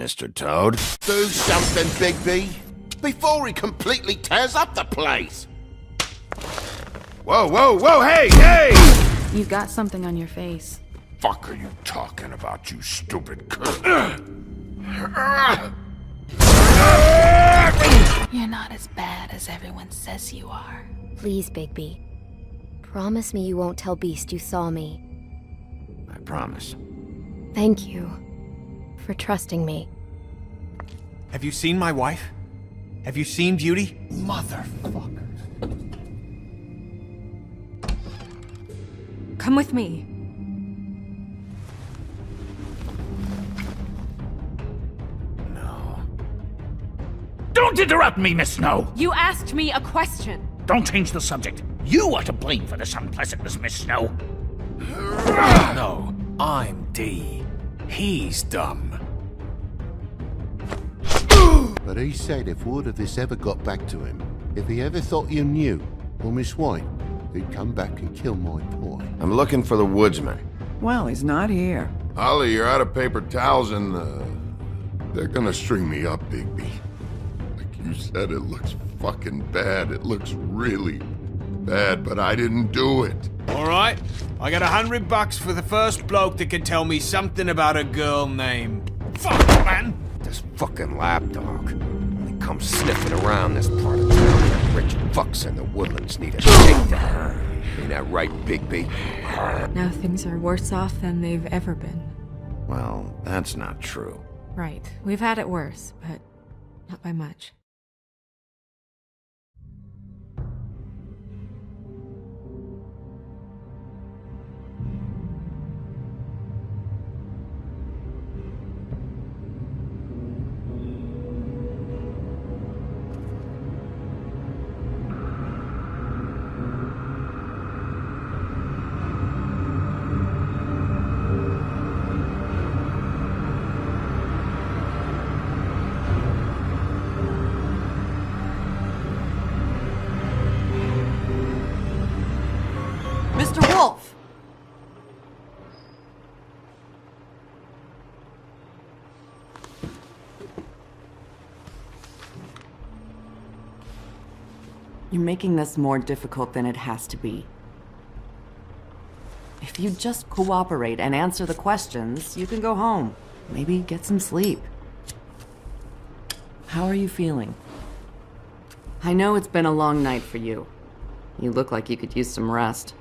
Mr. Toad. Do something, Bigby, before he completely tears up the place! Whoa, whoa, whoa, hey, hey! You've got something on your face. Fuck are you talking about, you stupid cunt? You're not as bad as everyone says you are. Please, Bigby. Promise me you won't tell Beast you saw me. I promise. Thank you for trusting me. Have you seen my wife? Have you seen Beauty? Motherfuckers. Come with me. No. Don't interrupt me, Miss Snow! You asked me a question. Don't change the subject. You are to blame for this unpleasantness, Miss Snow. No, I'm D. He's dumb. But he said if word of this ever got back to him, if he ever thought you knew, or Miss White, he'd come back and kill my boy. I'm looking for the woodsman. Well, he's not here. Holly, you're out of paper towels and, they're gonna string me up, Bigby. Like you said, it looks fucking bad. It looks really bad, but I didn't do it. Alright, I got $100 for the first bloke that can tell me something about a girl named... Fuck, man! This fucking lapdog. They come sniffing around this part of town. Rich fucks in the woodlands need a shakedown. Ain't that right, Bigby? Now things are worse off than they've ever been. Well, that's not true. Right. We've had it worse, but not by much. Mr. Wolf! You're making this more difficult than it has to be. If you just cooperate and answer the questions, you can go home. Maybe get some sleep. How are you feeling? I know it's been a long night for you. You look like you could use some rest.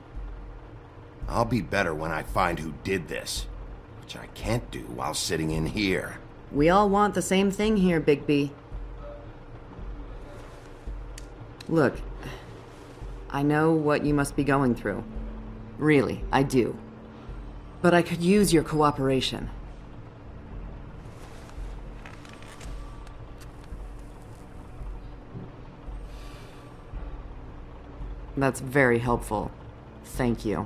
I'll be better when I find who did this, which I can't do while sitting in here. We all want the same thing here, Bigby. Look, I know what you must be going through. Really, I do. But I could use your cooperation. That's very helpful. Thank you.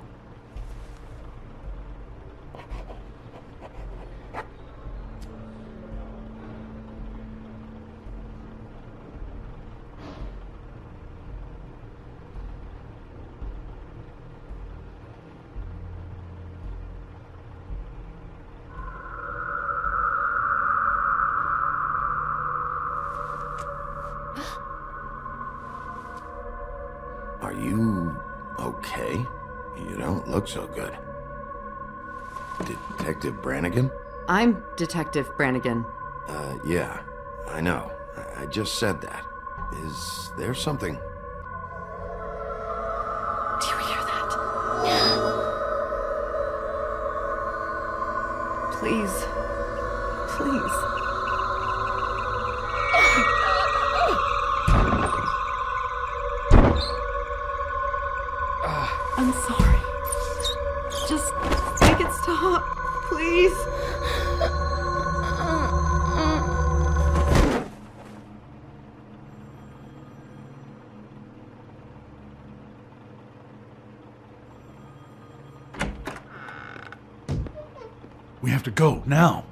Are you okay? You don't look so good. Detective Brannigan? I'm Detective Brannigan. Yeah, I know. I just said that. Is there something? Do you hear that? Please. Please. I'm sorry. Just make it stop, please. We have to go, now.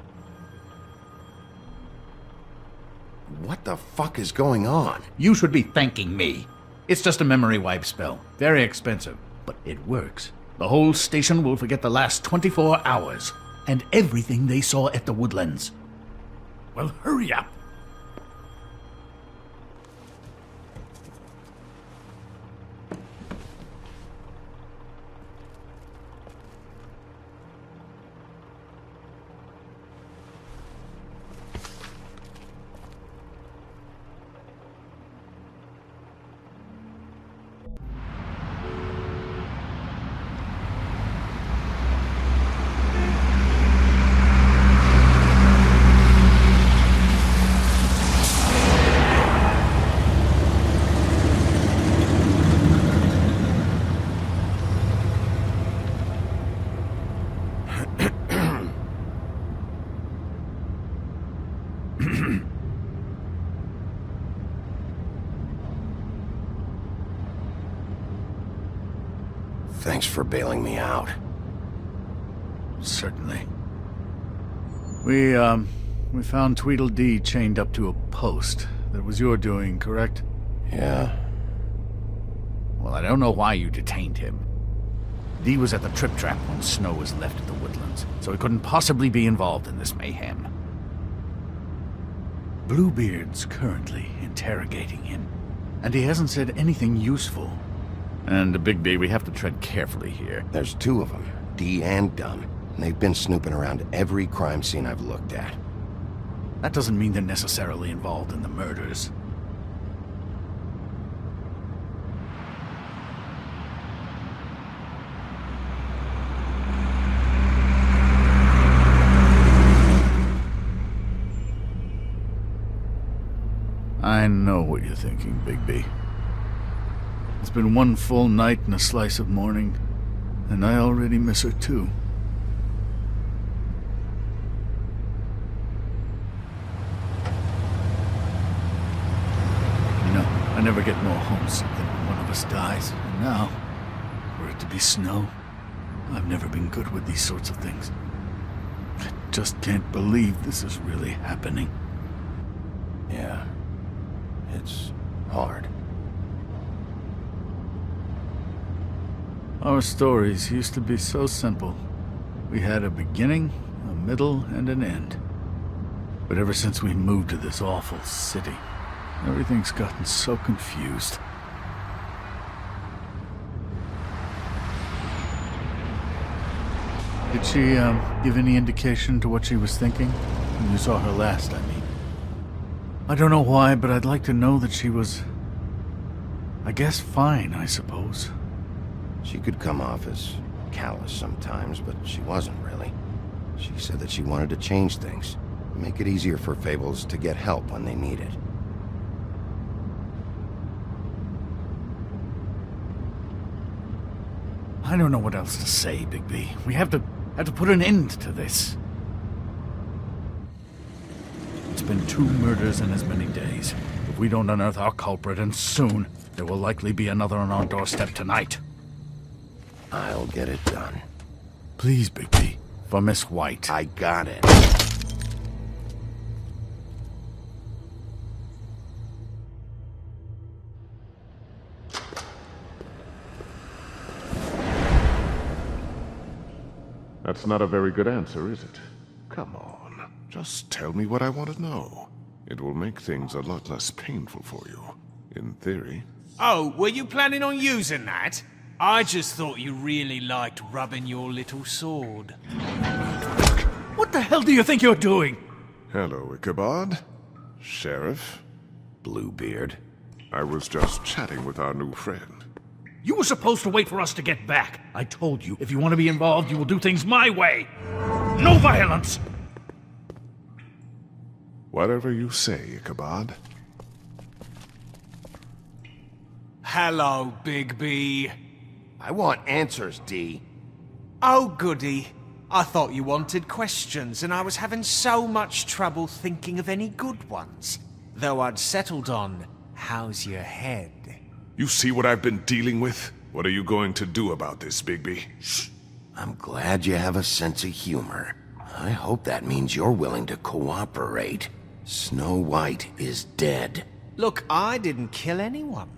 What the fuck is going on? You should be thanking me. It's just a memory wipe spell. Very expensive, but it works. The whole station will forget the last 24 hours, and everything they saw at the Woodlands. Well, hurry up. Thanks for bailing me out. Certainly. We found Tweedledee chained up to a post. That was your doing, correct? Yeah. Well, I don't know why you detained him. Dee was at the trip trap when Snow was left at the woodlands, so he couldn't possibly be involved in this mayhem. Bluebeard's currently interrogating him, and he hasn't said anything useful. And, Bigby, we have to tread carefully here. There's two of them, Dee and Dunn. And they've been snooping around every crime scene I've looked at. That doesn't mean they're necessarily involved in the murders. I know what you're thinking, Bigby. It's been one full night and a slice of morning, and I already miss her too. You know, I never get more homesick than when one of us dies, and now, for it to be Snow, I've never been good with these sorts of things. I just can't believe this is really happening. Yeah. It's hard. Our stories used to be so simple. We had a beginning, a middle, and an end. But ever since we moved to this awful city, everything's gotten so confused. Did she, give any indication to what she was thinking? When you saw her last, I mean. I don't know why, but I'd like to know that she was... I guess fine, I suppose. She could come off as callous sometimes, but she wasn't really. She said that she wanted to change things, make it easier for Fables to get help when they need it. I don't know what else to say, Bigby. We have to put an end to this. It's been 2 murders in as many days. If we don't unearth our culprit, and soon, there will likely be another on our doorstep tonight. I'll get it done. Please, Bigby. For Miss White. I got it. That's not a very good answer, is it? Come on. Just tell me what I want to know. It will make things a lot less painful for you. In theory. Oh, were you planning on using that? I just thought you really liked rubbing your little sword. What the hell do you think you're doing? Hello, Ichabod. Sheriff. Bluebeard. I was just chatting with our new friend. You were supposed to wait for us to get back. I told you, if you want to be involved, you will do things my way. No violence! Whatever you say, Ichabod. Hello, Bigby. I want answers, Dee. Oh, goody. I thought you wanted questions, and I was having so much trouble thinking of any good ones. Though I'd settled on, how's your head? You see what I've been dealing with? What are you going to do about this, Bigby? Shh. I'm glad you have a sense of humor. I hope that means you're willing to cooperate. Snow White is dead. Look, I didn't kill anyone.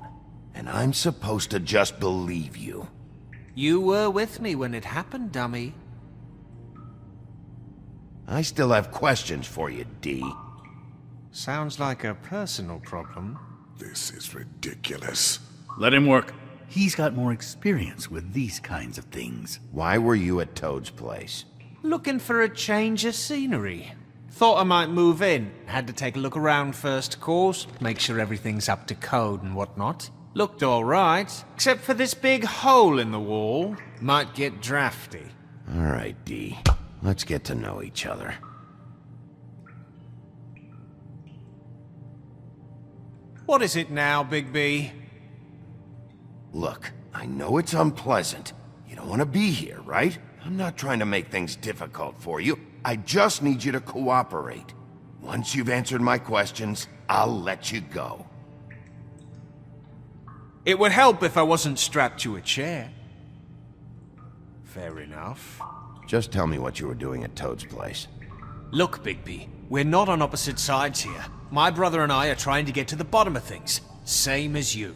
And I'm supposed to just believe you. You were with me when it happened, dummy. I still have questions for you, Dee. Sounds like a personal problem. This is ridiculous. Let him work. He's got more experience with these kinds of things. Why were you at Toad's place? Looking for a change of scenery. Thought I might move in. Had to take a look around first, of course. Make sure everything's up to code and whatnot. Looked alright, except for this big hole in the wall. Might get drafty. All right, Dee. Let's get to know each other. What is it now, Big B? Look, I know it's unpleasant. You don't want to be here, right? I'm not trying to make things difficult for you. I just need you to cooperate. Once you've answered my questions, I'll let you go. It would help if I wasn't strapped to a chair. Fair enough. Just tell me what you were doing at Toad's place. Look, Bigby, we're not on opposite sides here. My brother and I are trying to get to the bottom of things. Same as you.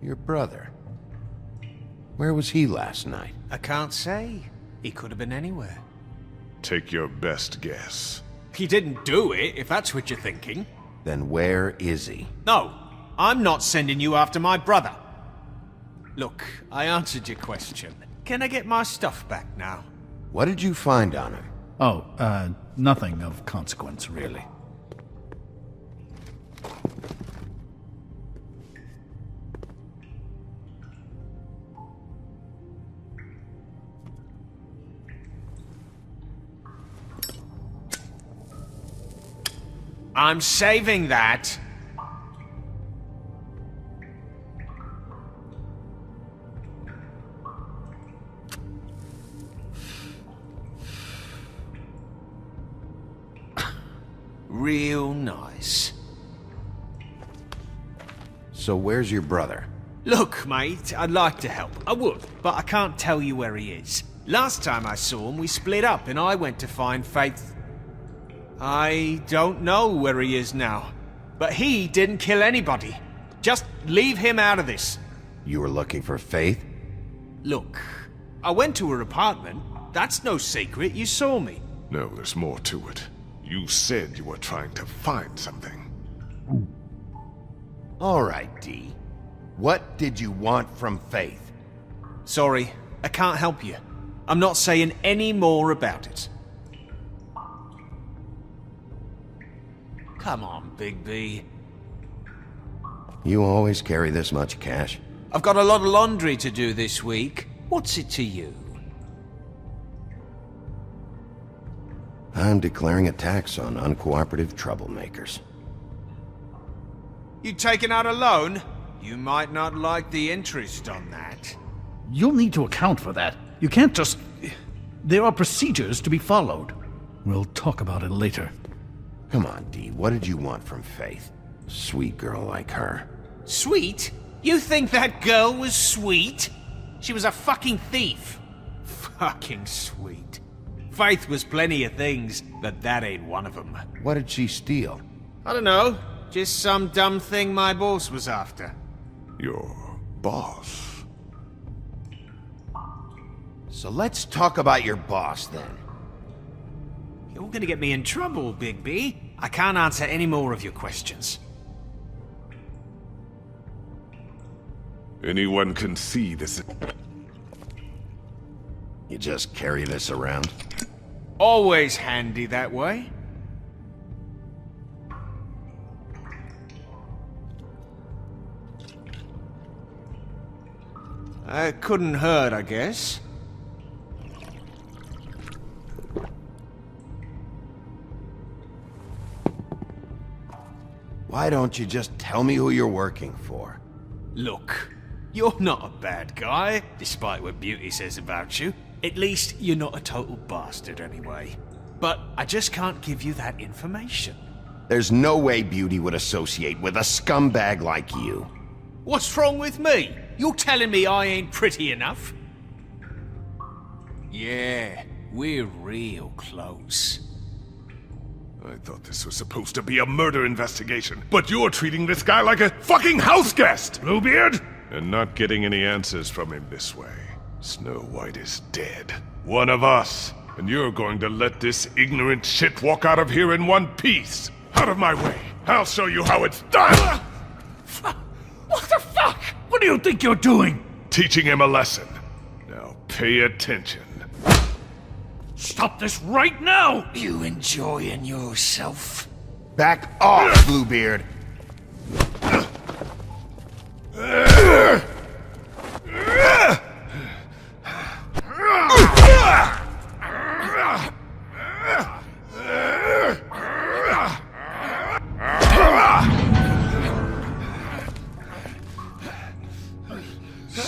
Your brother? Where was he last night? I can't say. He could have been anywhere. Take your best guess. He didn't do it, if that's what you're thinking. Then where is he? No, I'm not sending you after my brother. Look, I answered your question. Can I get my stuff back now? What did you find on him? Oh, nothing of consequence, really. I'm saving that. Real nice. So where's your brother? Look, mate, I'd like to help. I would, but I can't tell you where he is. Last time I saw him, we split up and I went to find Faith. I don't know where he is now, but he didn't kill anybody. Just leave him out of this. You were looking for Faith? Look, I went to her apartment. That's no secret, you saw me. No, there's more to it. You said you were trying to find something. All right, Dee. What did you want from Faith? Sorry, I can't help you. I'm not saying any more about it. Come on, Big B. You always carry this much cash? I've got a lot of laundry to do this week. What's it to you? I'm declaring a tax on uncooperative troublemakers. You taking out a loan? You might not like the interest on that. You'll need to account for that. You can't just... There are procedures to be followed. We'll talk about it later. Come on, Dee, what did you want from Faith? Sweet girl like her. Sweet? You think that girl was sweet? She was a fucking thief. Fucking sweet. Faith was plenty of things, but that ain't one of them. What did she steal? I don't know. Just some dumb thing my boss was after. Your boss? So let's talk about your boss, then. You're gonna get me in trouble, Big B. I can't answer any more of your questions. Anyone can see this. You just carry this around? Always handy that way. It couldn't hurt, I guess. Why don't you just tell me who you're working for? Look, you're not a bad guy, despite what Beauty says about you. At least, you're not a total bastard anyway. But I just can't give you that information. There's no way Beauty would associate with a scumbag like you. What's wrong with me? You're telling me I ain't pretty enough? Yeah, we're real close. I thought this was supposed to be a murder investigation, but you're treating this guy like a fucking house guest, Bluebeard! And not getting any answers from him this way. Snow White is dead. One of us. And you're going to let this ignorant shit walk out of here in one piece. Out of my way. I'll show you how it's done! What the fuck? What do you think you're doing? Teaching him a lesson. Now pay attention. Stop this right now! You enjoying yourself? Back off, Bluebeard.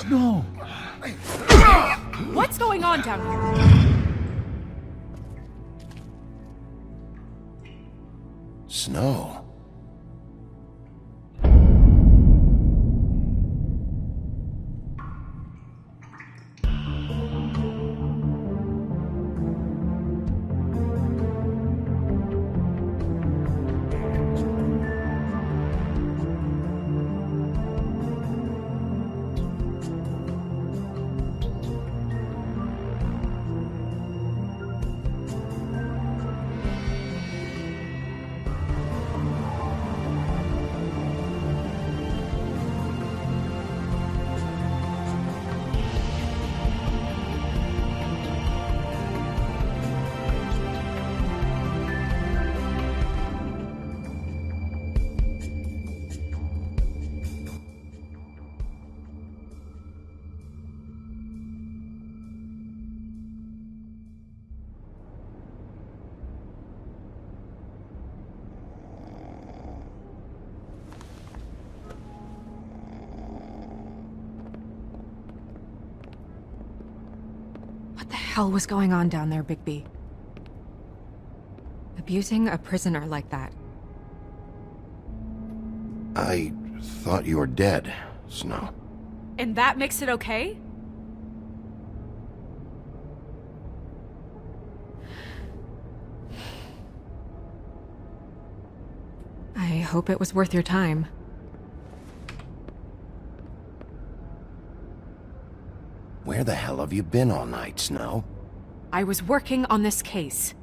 No. What's going on down here? Snow. What the hell was going on down there, Bigby? Abusing a prisoner like that. I thought you were dead, Snow. And that makes it okay? I hope it was worth your time. Where the hell have you been all night, Snow? I was working on this case.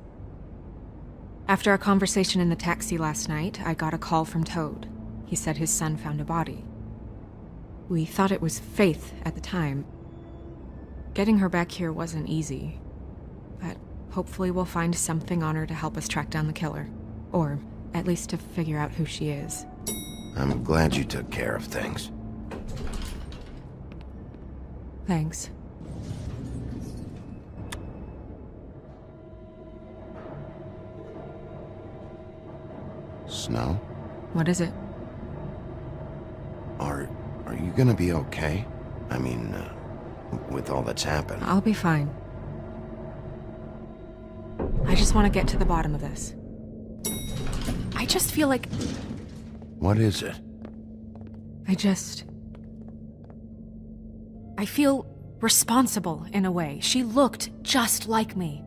After our conversation in the taxi last night, I got a call from Toad. He said his son found a body. We thought it was Faith at the time. Getting her back here wasn't easy, but hopefully we'll find something on her to help us track down the killer. Or at least to figure out who she is. I'm glad you took care of things. Thanks. Snow? What is it? Are you gonna be okay? I mean, with all that's happened. I'll be fine. I just want to get to the bottom of this. I just feel like... What is it? I feel responsible in a way. She looked just like me.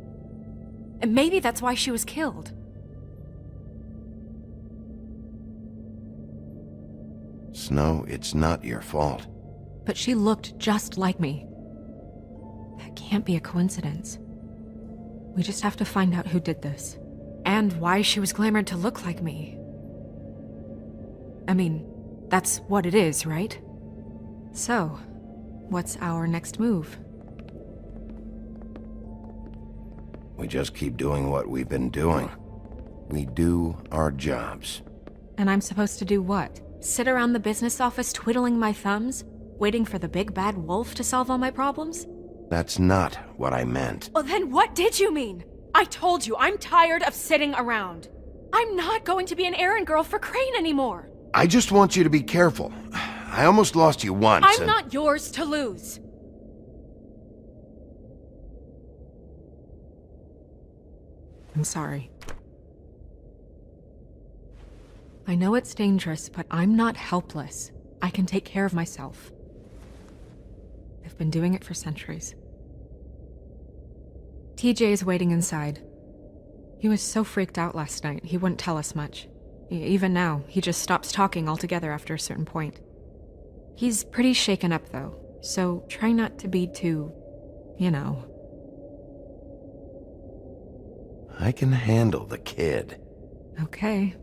And maybe that's why she was killed. Snow, it's not your fault. But she looked just like me. That can't be a coincidence. We just have to find out who did this. And why she was glamored to look like me. I mean, that's what it is, right? So, what's our next move? We just keep doing what we've been doing. We do our jobs. And I'm supposed to do what? Sit around the business office twiddling my thumbs? Waiting for the big bad wolf to solve all my problems? That's not what I meant. Well, then what did you mean? I told you, I'm tired of sitting around. I'm not going to be an errand girl for Crane anymore. I just want you to be careful. I almost lost you once. I'm not yours to lose. I'm sorry. I know it's dangerous, but I'm not helpless. I can take care of myself. I've been doing it for centuries. TJ is waiting inside. He was so freaked out last night, he wouldn't tell us much. Even now, he just stops talking altogether after a certain point. He's pretty shaken up, though, so try not to be too, you know. I can handle the kid. Okay.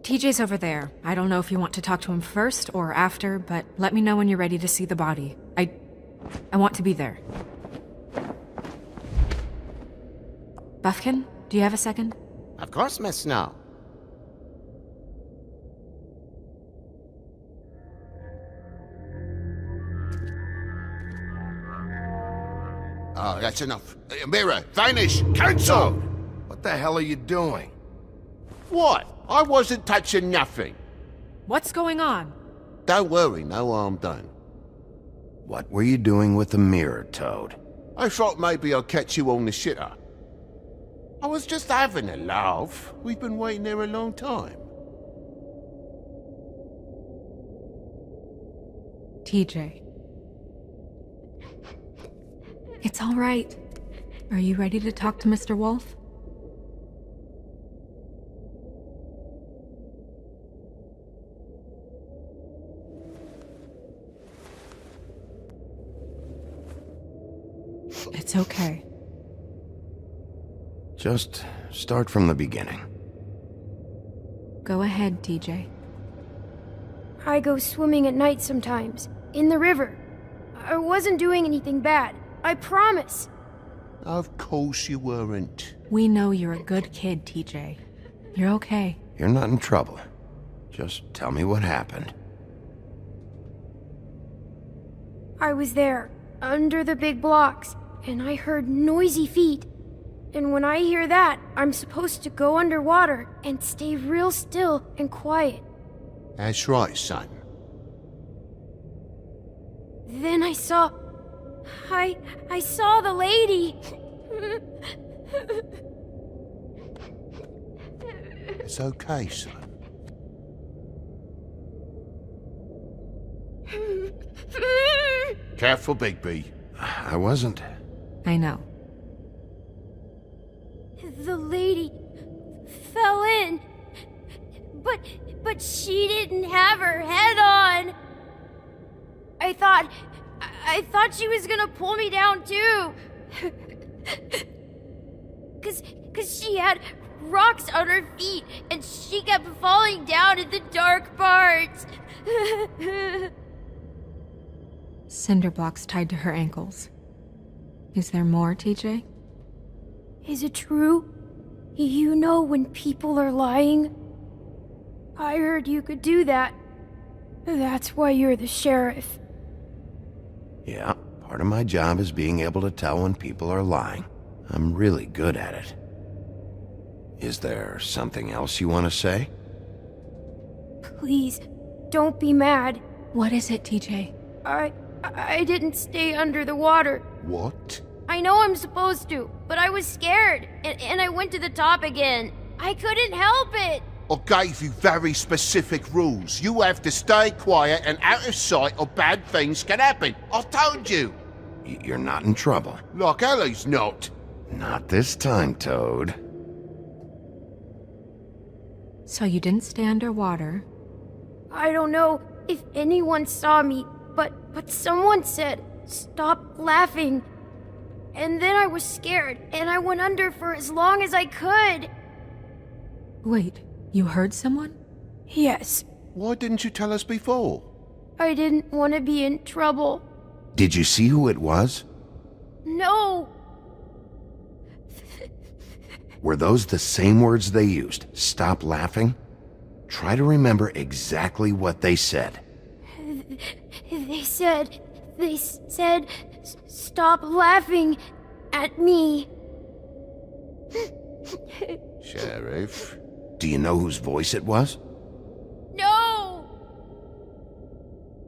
TJ's over there. I don't know if you want to talk to him first or after, but let me know when you're ready to see the body. I want to be there. Buffkin, do you have a second? Of course, Miss Snow. Oh, that's enough. Mirror, vanish, cancel! What the hell are you doing? What? I wasn't touching nothing. What's going on? Don't worry, no harm done. What were you doing with the mirror, Toad? I thought maybe I'd catch you on the shitter. I was just having a laugh. We've been waiting there a long time. TJ. It's all right. Are you ready to talk to Mr. Wolf? It's okay. Just start from the beginning. Go ahead, TJ. I go swimming at night sometimes, in the river. I wasn't doing anything bad, I promise. Of course you weren't. We know you're a good kid, TJ. You're okay. You're not in trouble. Just tell me what happened. I was there, under the big blocks, and I heard noisy feet. And when I hear that, I'm supposed to go underwater and stay real still and quiet. That's right, son. Then I saw the lady. It's okay, son. Careful, Bigby. I wasn't. I know. The lady fell in, but she didn't have her head on. I thought she was gonna pull me down too. Cause she had rocks on her feet and she kept falling down in the dark parts. Cinder blocks tied to her ankles. Is there more, TJ? Is it true? You know when people are lying? I heard you could do that. That's why you're the sheriff. Yeah, part of my job is being able to tell when people are lying. I'm really good at it. Is there something else you want to say? Please, don't be mad. What is it, TJ? I didn't stay under the water. What? I know I'm supposed to, but I was scared, and I went to the top again. I couldn't help it. I gave you very specific rules. You have to stay quiet and out of sight or bad things can happen. I told you. You're not in trouble. Like Ellie's not. Not this time, Toad. So you didn't stay underwater. I don't know if anyone saw me, but someone said, "Stop laughing." And then I was scared, and I went under for as long as I could. Wait, you heard someone? Yes. Why didn't you tell us before? I didn't want to be in trouble. Did you see who it was? No. Were those the same words they used? Stop laughing? Try to remember exactly what they said. They said, "Stop laughing at me." Sheriff? Do you know whose voice it was? No!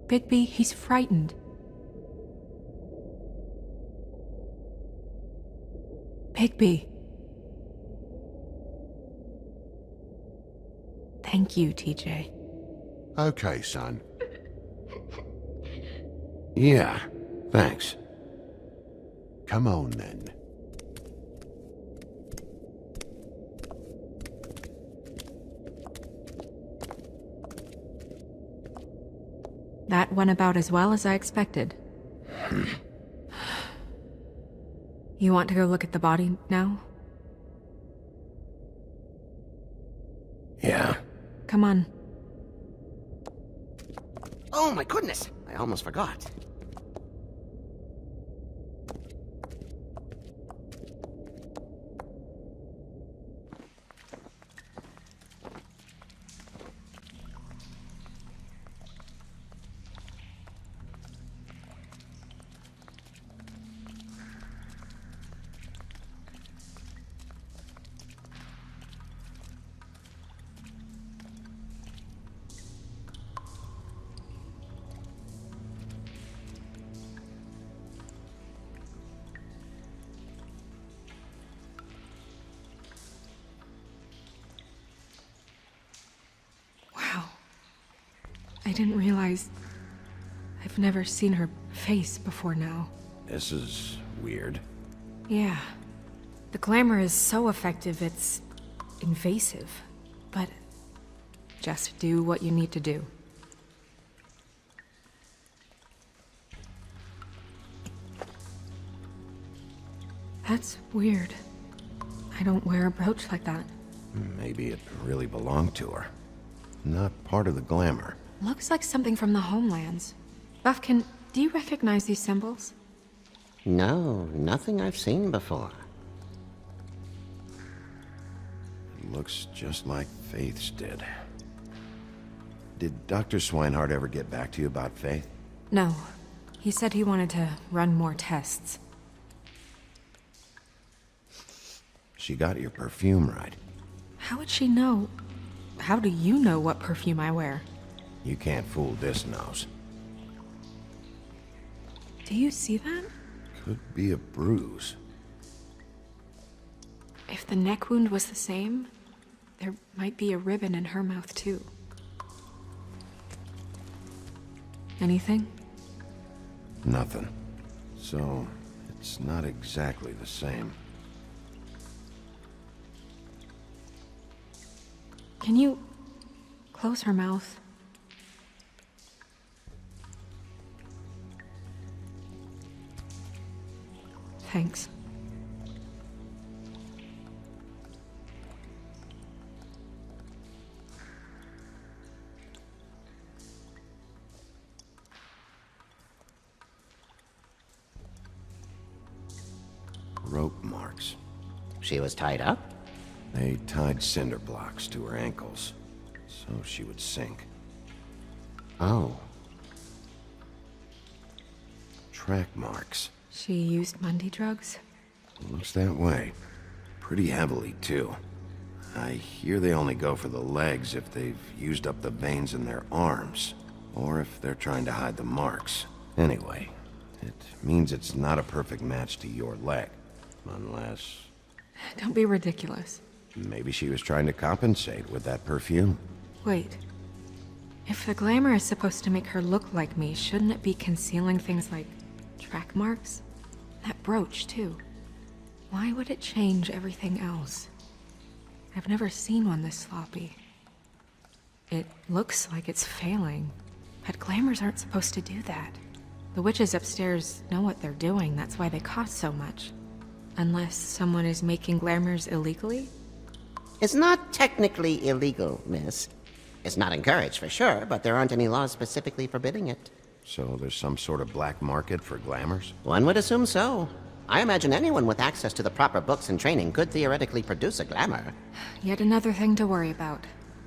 Bigby, he's frightened. Bigby. Thank you, TJ. Okay, son. Yeah, thanks. Come on, then. that went about as well as I expected. You want to go look at the body now? Yeah. Come on. Oh my goodness! I almost forgot. I didn't realize I've never seen her face before now. This is weird. Yeah. The glamour is so effective, it's invasive. But just do what you need to do. That's weird. I don't wear a brooch like that. Maybe it really belonged to her. Not part of the glamour. Looks like something from the homelands. Buffkin, do you recognize these symbols? No, nothing I've seen before. It looks just like Faith's did. Did Dr. Swinehart ever get back to you about Faith? No. He said he wanted to run more tests. She got your perfume right. How would she know? How do you know what perfume I wear? You can't fool this nose. Do you see that? Could be a bruise. If the neck wound was the same, there might be a ribbon in her mouth too. Anything? Nothing. So, it's not exactly the same. Can you close her mouth? Thanks. Rope marks. She was tied up? They tied cinder blocks to her ankles, so she would sink. Oh. Track marks. She used Mundy drugs? Looks that way. Pretty heavily, too. I hear they only go for the legs if they've used up the veins in their arms, or if they're trying to hide the marks. Anyway, it means it's not a perfect match to your leg, unless... Don't be ridiculous. Maybe she was trying to compensate with that perfume. Wait. If the glamour is supposed to make her look like me, shouldn't it be concealing things like track marks? That brooch, too. Why would it change everything else? I've never seen one this sloppy. It looks like it's failing, but glamours aren't supposed to do that. The witches upstairs know what they're doing, that's why they cost so much. Unless someone is making glamours illegally? It's not technically illegal, miss. It's not encouraged for sure, but there aren't any laws specifically forbidding it. So there's some sort of black market for glamours? One would assume so. I imagine anyone with access to the proper books and training could theoretically produce a glamour. Yet another thing to worry about.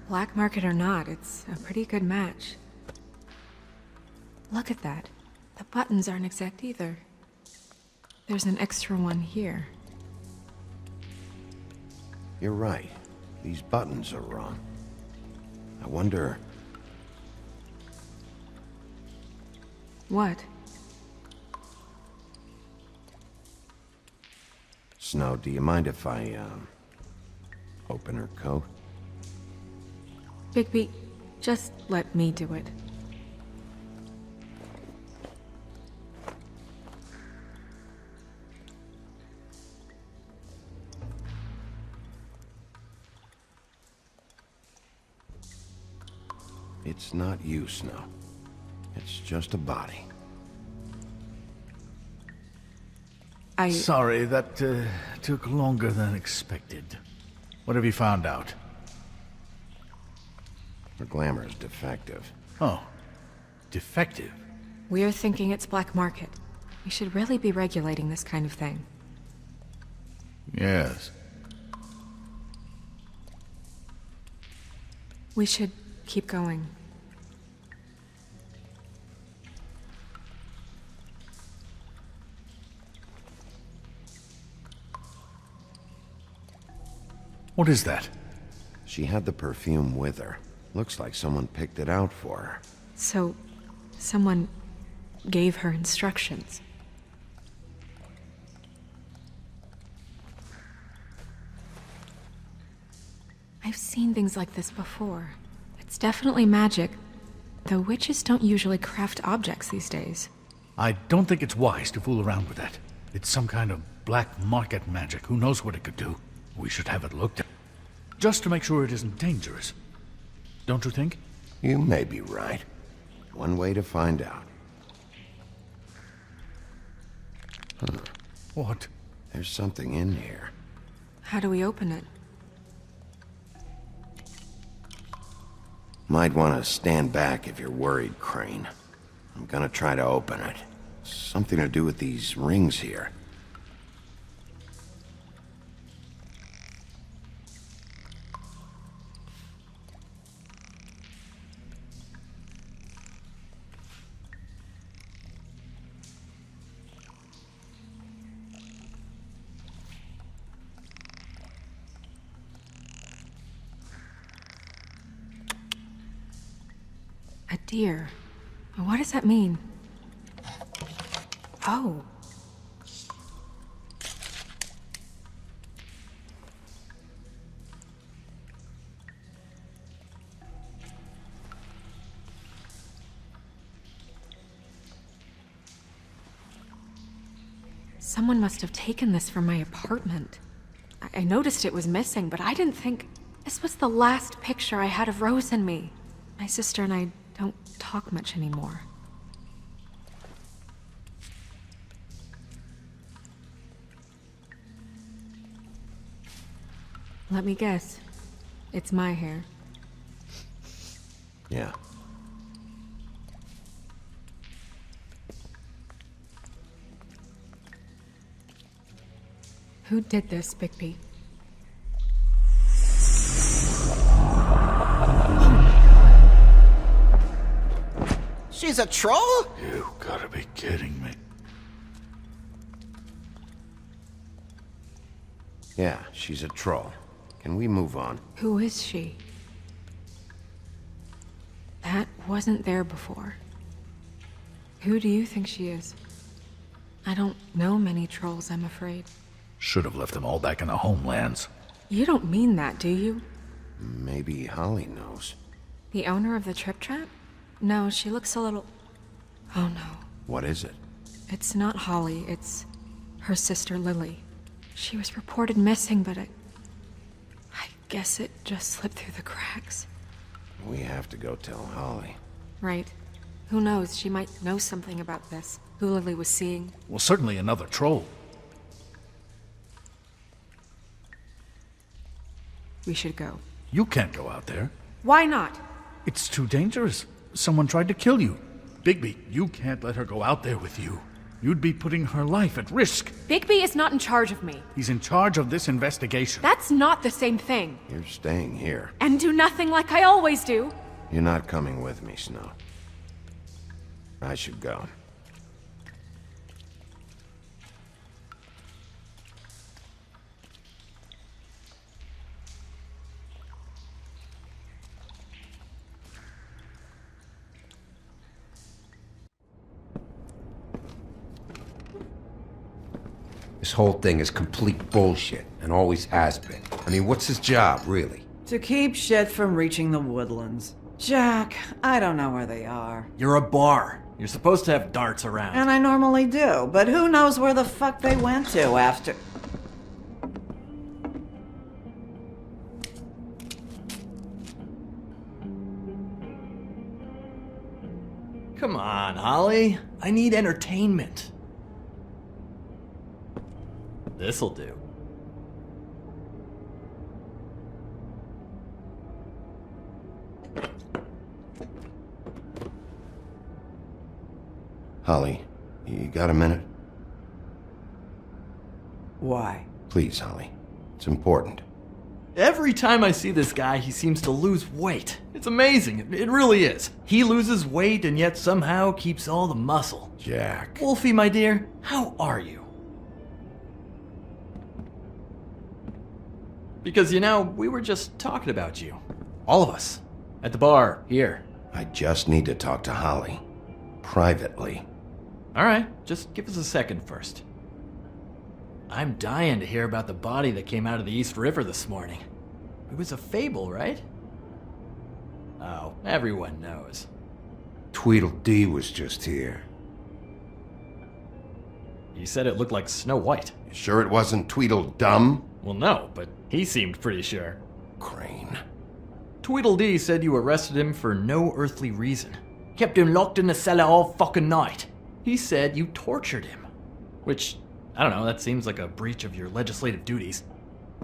Black market or not, it's a pretty good match. Look at that. The buttons aren't exact either. There's an extra one here. You're right. These buttons are wrong. I wonder... What? Snow, do you mind if I, open her coat? Bigby, just let me do it. It's not you, Snow. It's It's just a body. Sorry, that took longer than expected. What have you found out? Her glamour is defective. Oh, defective? We're thinking it's black market. We should really be regulating this kind of thing. Yes. We should keep going. What is that? She had the perfume with her. Looks like someone picked it out for her. So, someone gave her instructions. I've seen things like this before. It's definitely magic, though witches don't usually craft objects these days. I don't think it's wise to fool around with that. It's some kind of black market magic. Who knows what it could do? We should have it looked at. Just to make sure it isn't dangerous. Don't you think? You may be right. One way to find out. Huh. What? There's something in here. How do we open it? Might want to stand back if you're worried, Crane. I'm gonna try to open it. Something to do with these rings here. A deer. What does that mean? Oh. Someone must have taken this from my apartment. I noticed it was missing, but I didn't think... This was the last picture I had of Rose and me. My sister and I don't talk much anymore. Let me guess. It's my hair. Yeah. Who did this, Bigby? She's a troll? You gotta be kidding me. Yeah, she's a troll. Can we move on? Who is she? That wasn't there before. Who do you think she is? I don't know many trolls, I'm afraid. Should have left them all back in the homelands. You don't mean that, do you? Maybe Holly knows. The owner of the Trip Trap? No, she looks a little... Oh no. What is it? It's not Holly, it's her sister Lily. She was reported missing, but I guess it just slipped through the cracks. We have to go tell Holly. Right. Who knows, she might know something about this. Who Lily was seeing. Well, certainly another troll. We should go. You can't go out there. Why not? It's too dangerous. Someone tried to kill you. Bigby, you can't let her go out there with you. You'd be putting her life at risk. Bigby is not in charge of me. He's in charge of this investigation. That's not the same thing. You're staying here. And do nothing like I always do. You're not coming with me, Snow. I should go. This whole thing is complete bullshit, and always has been. I mean, what's his job, really? To keep shit from reaching the woodlands. Jack, I don't know where they are. You're a bar. You're supposed to have darts around. And I normally do, but who knows where the fuck they went to after... Come on. Holly. I need entertainment. This'll do. Holly, you got a minute? Why? Please, Holly. It's important. Every time I see this guy, he seems to lose weight. It's amazing. It really is. He loses weight and yet somehow keeps all the muscle. Jack. Wolfie, my dear, how are you? Because, we were just talking about you. All of us. At the bar, here. I just need to talk to Holly. Privately. Alright, just give us a second first. I'm dying to hear about the body that came out of the East River this morning. It was a fable, right? Oh, everyone knows. Tweedledee was just here. He said it looked like Snow White. You sure it wasn't Tweedledum? Well, no, but he seemed pretty sure. Crane. Tweedledee said you arrested him for no earthly reason. Kept him locked in the cellar all fucking night. He said you tortured him. Which, I don't know, that seems like a breach of your legislative duties.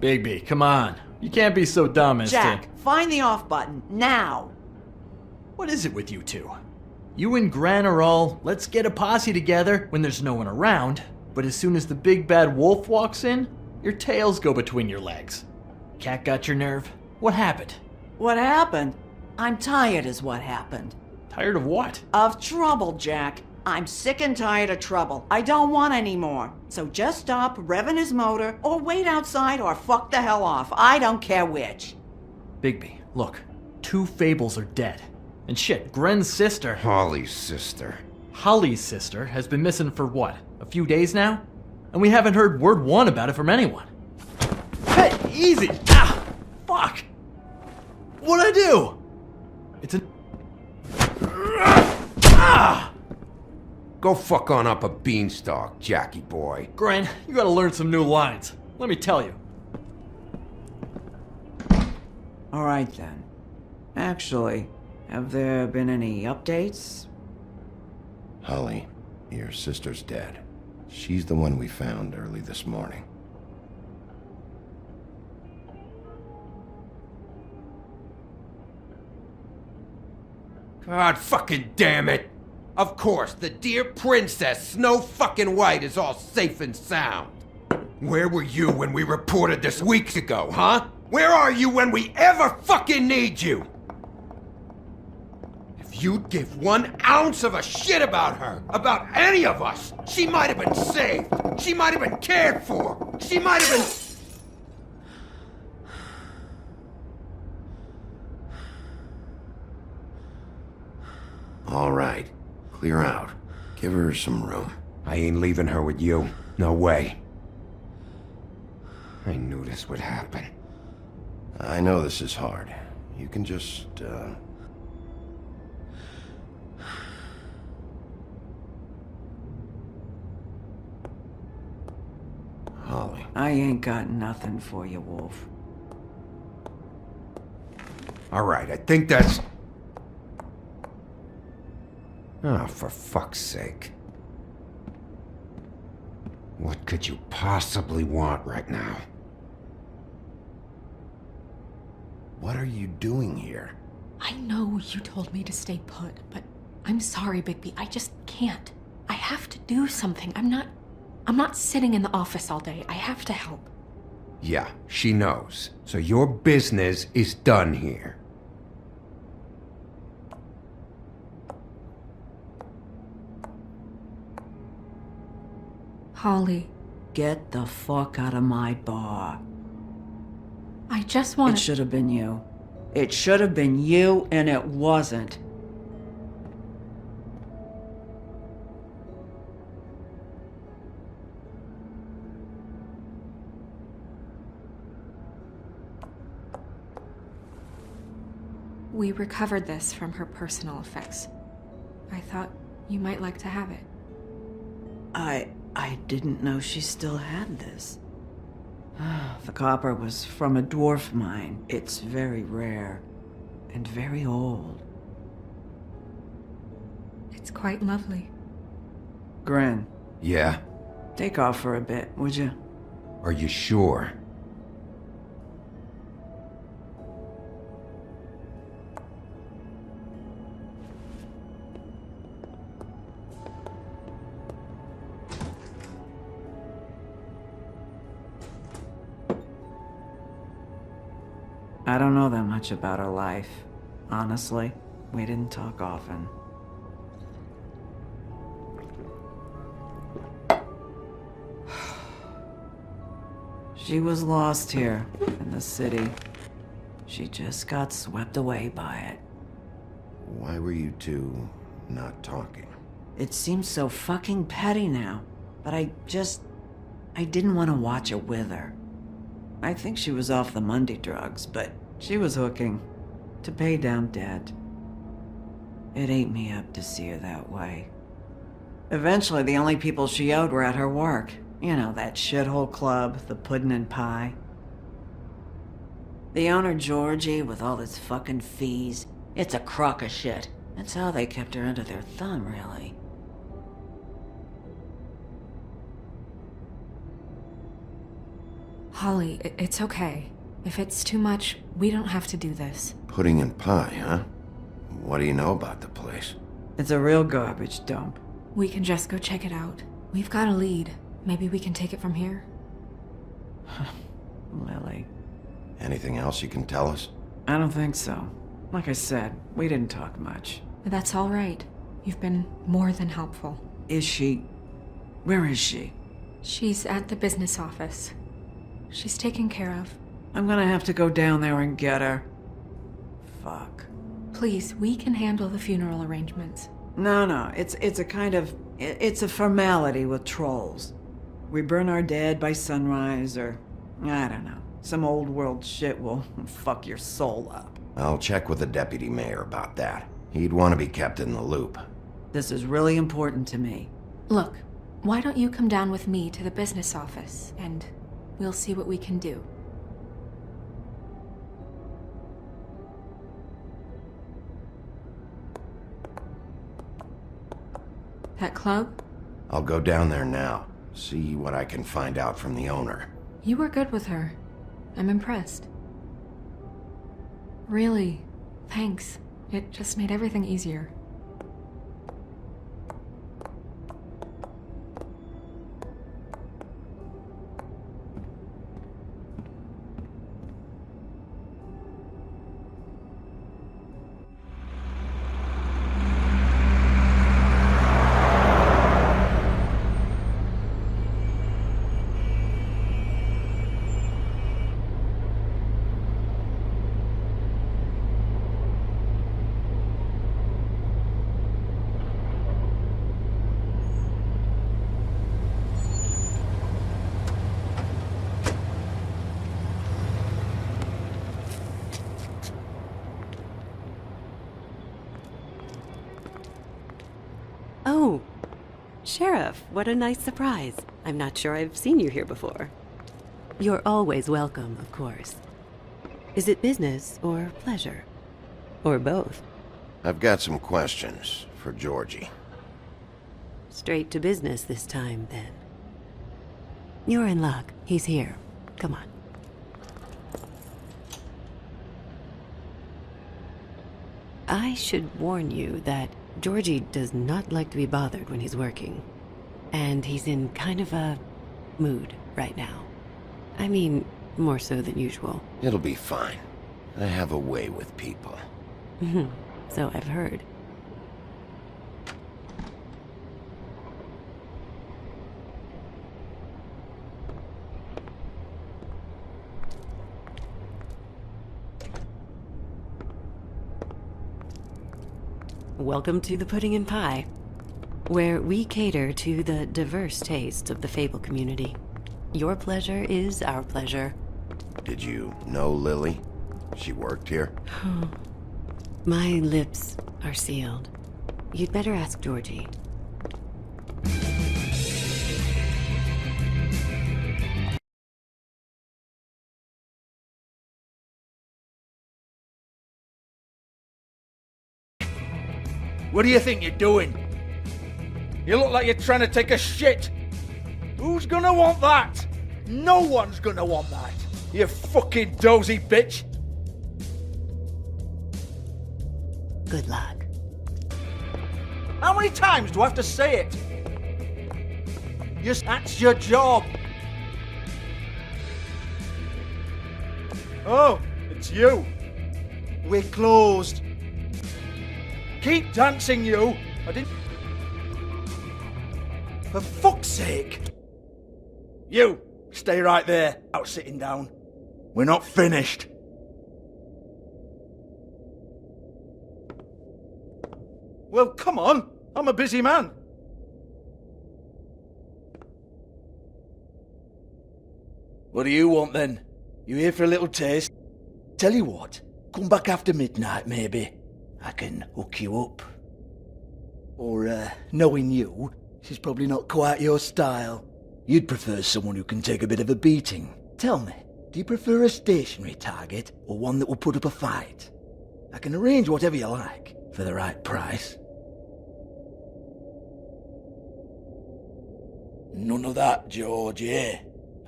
Bigby, come on. You can't be so dumb as Jack, find the off button, now! What is it with you two? You and Gran are all, let's get a posse together when there's no one around, but as soon as the big bad wolf walks in, your tails go between your legs. Cat got your nerve? What happened? What happened? I'm tired is what happened. Tired of what? Of trouble, Jack. I'm sick and tired of trouble. I don't want any more. So just stop revving his motor, or wait outside, or fuck the hell off. I don't care which. Bigby, look. 2 Fables are dead. And shit, Gren's sister... Holly's sister. Holly's sister has been missing for what? A few days now? And we haven't heard word one about it from anyone. Hey, easy! Ah! Fuck! What'd I do? It's a... Ah! Go fuck on up a beanstalk, Jackie boy. Gren, you gotta learn some new lines. Let me tell you. Alright then. Actually, have there been any updates? Holly, your sister's dead. She's the one we found early this morning. God fucking damn it! Of course, the dear Princess Snow fucking White is all safe and sound. Where were you when we reported this weeks ago, huh? Where are you when we ever fucking need you? If you'd give 1 ounce of a shit about her, about any of us, she might have been saved. She might have been cared for. She might have been... All right. Clear out. Give her some room. I ain't leaving her with you. No way. I knew this would happen. I know this is hard. You can just, Holly. I ain't got nothing for you, Wolf. All right, I think that's... Oh, for fuck's sake. What could you possibly want right now? What are you doing here? I know you told me to stay put, but I'm sorry, Bigby. I just can't. I have to do something. I'm not sitting in the office all day. I have to help. Yeah, she knows. So your business is done here. Holly. Get the fuck out of my bar. I just want It should have been you. It should have been you, and it wasn't. We recovered this from her personal effects. I thought you might like to have it. I didn't know she still had this. The copper was from a dwarf mine. It's very rare and very old. It's quite lovely. Gren, Yeah? take off for a bit, would you? Are you sure? I don't know that much about her life. Honestly, we didn't talk often. She was lost here, in the city. She just got swept away by it. Why were you two not talking? It seems so fucking petty now, but I didn't want to watch it with her. I think she was off the Monday drugs, but she was hooking to pay down debt. It ate me up to see her that way. Eventually, the only people she owed were at her work. You know, that shithole club, the Puddin' and Pie. The owner, Georgie, with all his fucking fees, it's a crock of shit. That's how they kept her under their thumb, really. Holly, it's okay. If it's too much, we don't have to do this. Pudding and pie, huh? What do you know about the place? It's a real garbage dump. We can just go check it out. We've got a lead. Maybe we can take it from here. Lily. Anything else you can tell us? I don't think so. Like I said, we didn't talk much. That's all right. You've been more than helpful. Is she... Where is she? She's at the business office. She's taken care of. I'm gonna have to go down there and get her. Fuck. Please, we can handle the funeral arrangements. No, it's a kind of... It's a formality with trolls. We burn our dead by sunrise, or... I don't know. Some old world shit will fuck your soul up. I'll check with the deputy mayor about that. He'd want to be kept in the loop. This is really important to me. Look, why don't you come down with me to the business office, and we'll see what we can do. That club? I'll go down there now. See what I can find out from the owner. You were good with her. I'm impressed. Really, thanks. It just made everything easier. Oh, Sheriff, what a nice surprise. I'm not sure I've seen you here before. You're always welcome, of course. Is it business or pleasure? Or both? I've got some questions for Georgie. Straight to business this time, then. You're in luck. He's here. Come on. I should warn you that Georgie does not like to be bothered when he's working. And he's in kind of a mood right now. I mean, more so than usual. It'll be fine. I have a way with people. So I've heard. Welcome to the Pudding and Pie, where we cater to the diverse tastes of the Fable community. Your pleasure is our pleasure. Did you know Lily? She worked here? My lips are sealed. You'd better ask Georgie. What do you think you're doing? You look like you're trying to take a shit. Who's gonna want that? No one's gonna want that. You fucking dozy bitch. Good luck. How many times do I have to say it? Yes, that's your job. Oh, it's you. We're closed. Keep dancing, you. I didn't... For fuck's sake. You, stay right there, out sitting down. We're not finished. Well, come on. I'm a busy man. What do you want then? You here for a little taste? Tell you what, come back after midnight maybe. I can hook you up. Or, knowing you, she's probably not quite your style. You'd prefer someone who can take a bit of a beating. Tell me, do you prefer a stationary target or one that will put up a fight? I can arrange whatever you like for the right price. None of that, George, eh?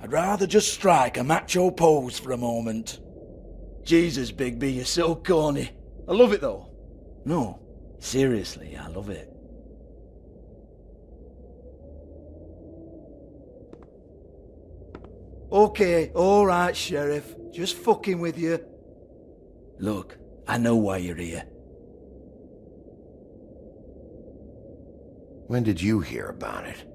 I'd rather just strike a macho pose for a moment. Jesus, Bigby, you're so corny. I love it, though. No, seriously, I love it. Okay, alright, Sheriff. Just fucking with you. Look, I know why you're here. When did you hear about it?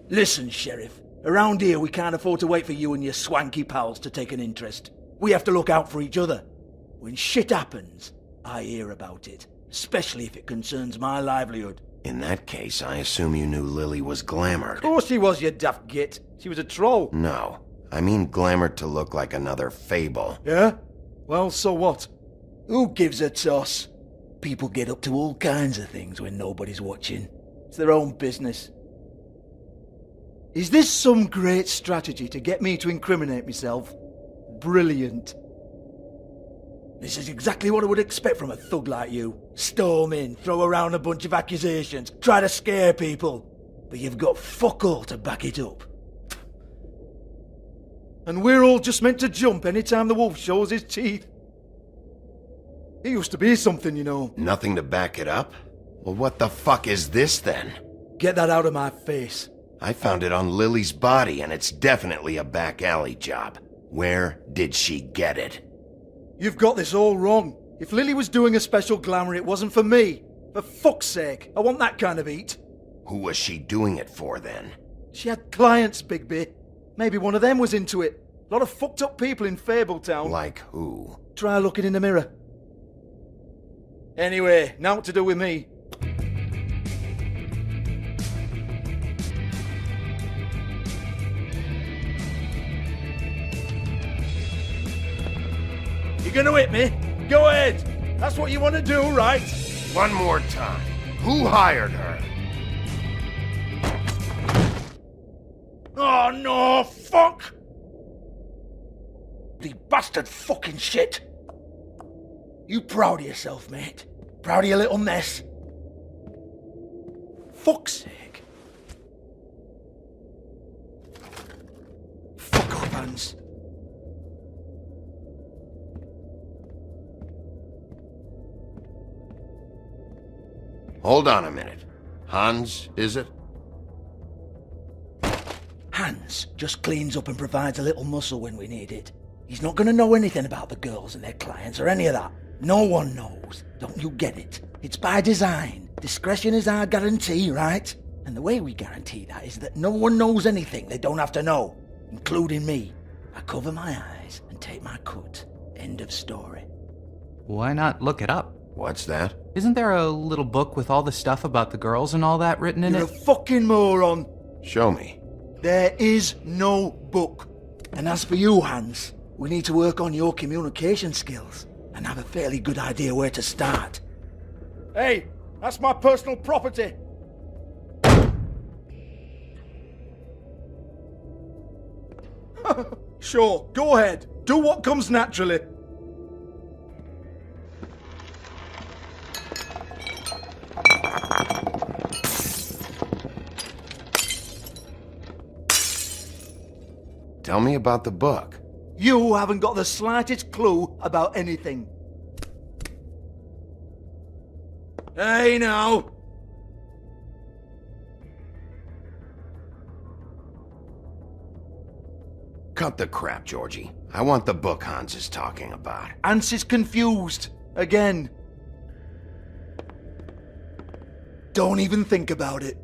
Listen, Sheriff. Around here, we can't afford to wait for you and your swanky pals to take an interest. We have to look out for each other. When shit happens, I hear about it. Especially if it concerns my livelihood. In that case, I assume you knew Lily was glamored. Of course she was, you daft git. She was a troll. No. I mean glamored to look like another Fable. Yeah? Well, so what? Who gives a toss? People get up to all kinds of things when nobody's watching. It's their own business. Is this some great strategy to get me to incriminate myself? Brilliant. This is exactly what I would expect from a thug like you. Storm in, throw around a bunch of accusations, try to scare people. But you've got fuck all to back it up. And we're all just meant to jump any time the wolf shows his teeth. It used to be something, you know. Nothing to back it up? Well, what the fuck is this then? Get that out of my face. I found it on Lily's body, and it's definitely a back alley job. Where did she get it? You've got this all wrong. If Lily was doing a special glamour, it wasn't for me. For fuck's sake, I want that kind of eat. Who was she doing it for, then? She had clients, Bigby. Maybe one of them was into it. A lot of fucked up people in Fabletown. Like who? Try looking in the mirror. Anyway, now what to do with me? You gonna hit me? Go ahead. That's what you want to do, right? One more time. Who hired her? Oh no, fuck! The bastard fucking shit! You proud of yourself, mate? Proud of your little mess? Fuck's sake. Fuck off, Hans. Hold on a minute. Hans, is it? Hans just cleans up and provides a little muscle when we need it. He's not gonna know anything about the girls and their clients or any of that. No one knows. Don't you get it? It's by design. Discretion is our guarantee, right? And the way we guarantee that is that no one knows anything they don't have to know, including me. I cover my eyes and take my cut. End of story. Why not look it up? What's that? Isn't there a little book with all the stuff about the girls and all that written in You're it? a fucking moron. Show me. There is no book. And as for you, Hans, we need to work on your communication skills and have a fairly good idea where to start. Hey, that's my personal property. Sure, go ahead. Do what comes naturally. Tell me about the book. You haven't got the slightest clue about anything. Hey, now! Cut the crap, Georgie. I want the book Hans is talking about. Hans is confused. Again. Don't even think about it.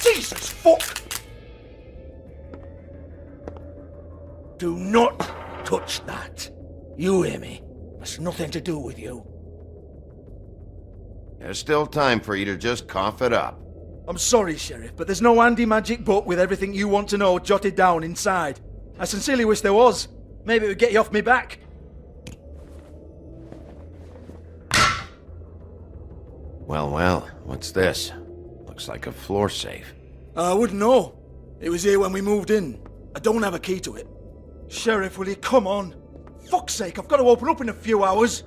Jesus fuck! Do not touch that. You hear me? That's nothing to do with you. There's still time for you to just cough it up. I'm sorry, Sheriff, but there's no handy magic book with everything you want to know jotted down inside. I sincerely wish there was. Maybe it would get you off me back. Well, what's this? Looks like a floor safe. I wouldn't know. It was here when we moved in. I don't have a key to it. Sheriff, will you come on? Fuck's sake, I've got to open up in a few hours.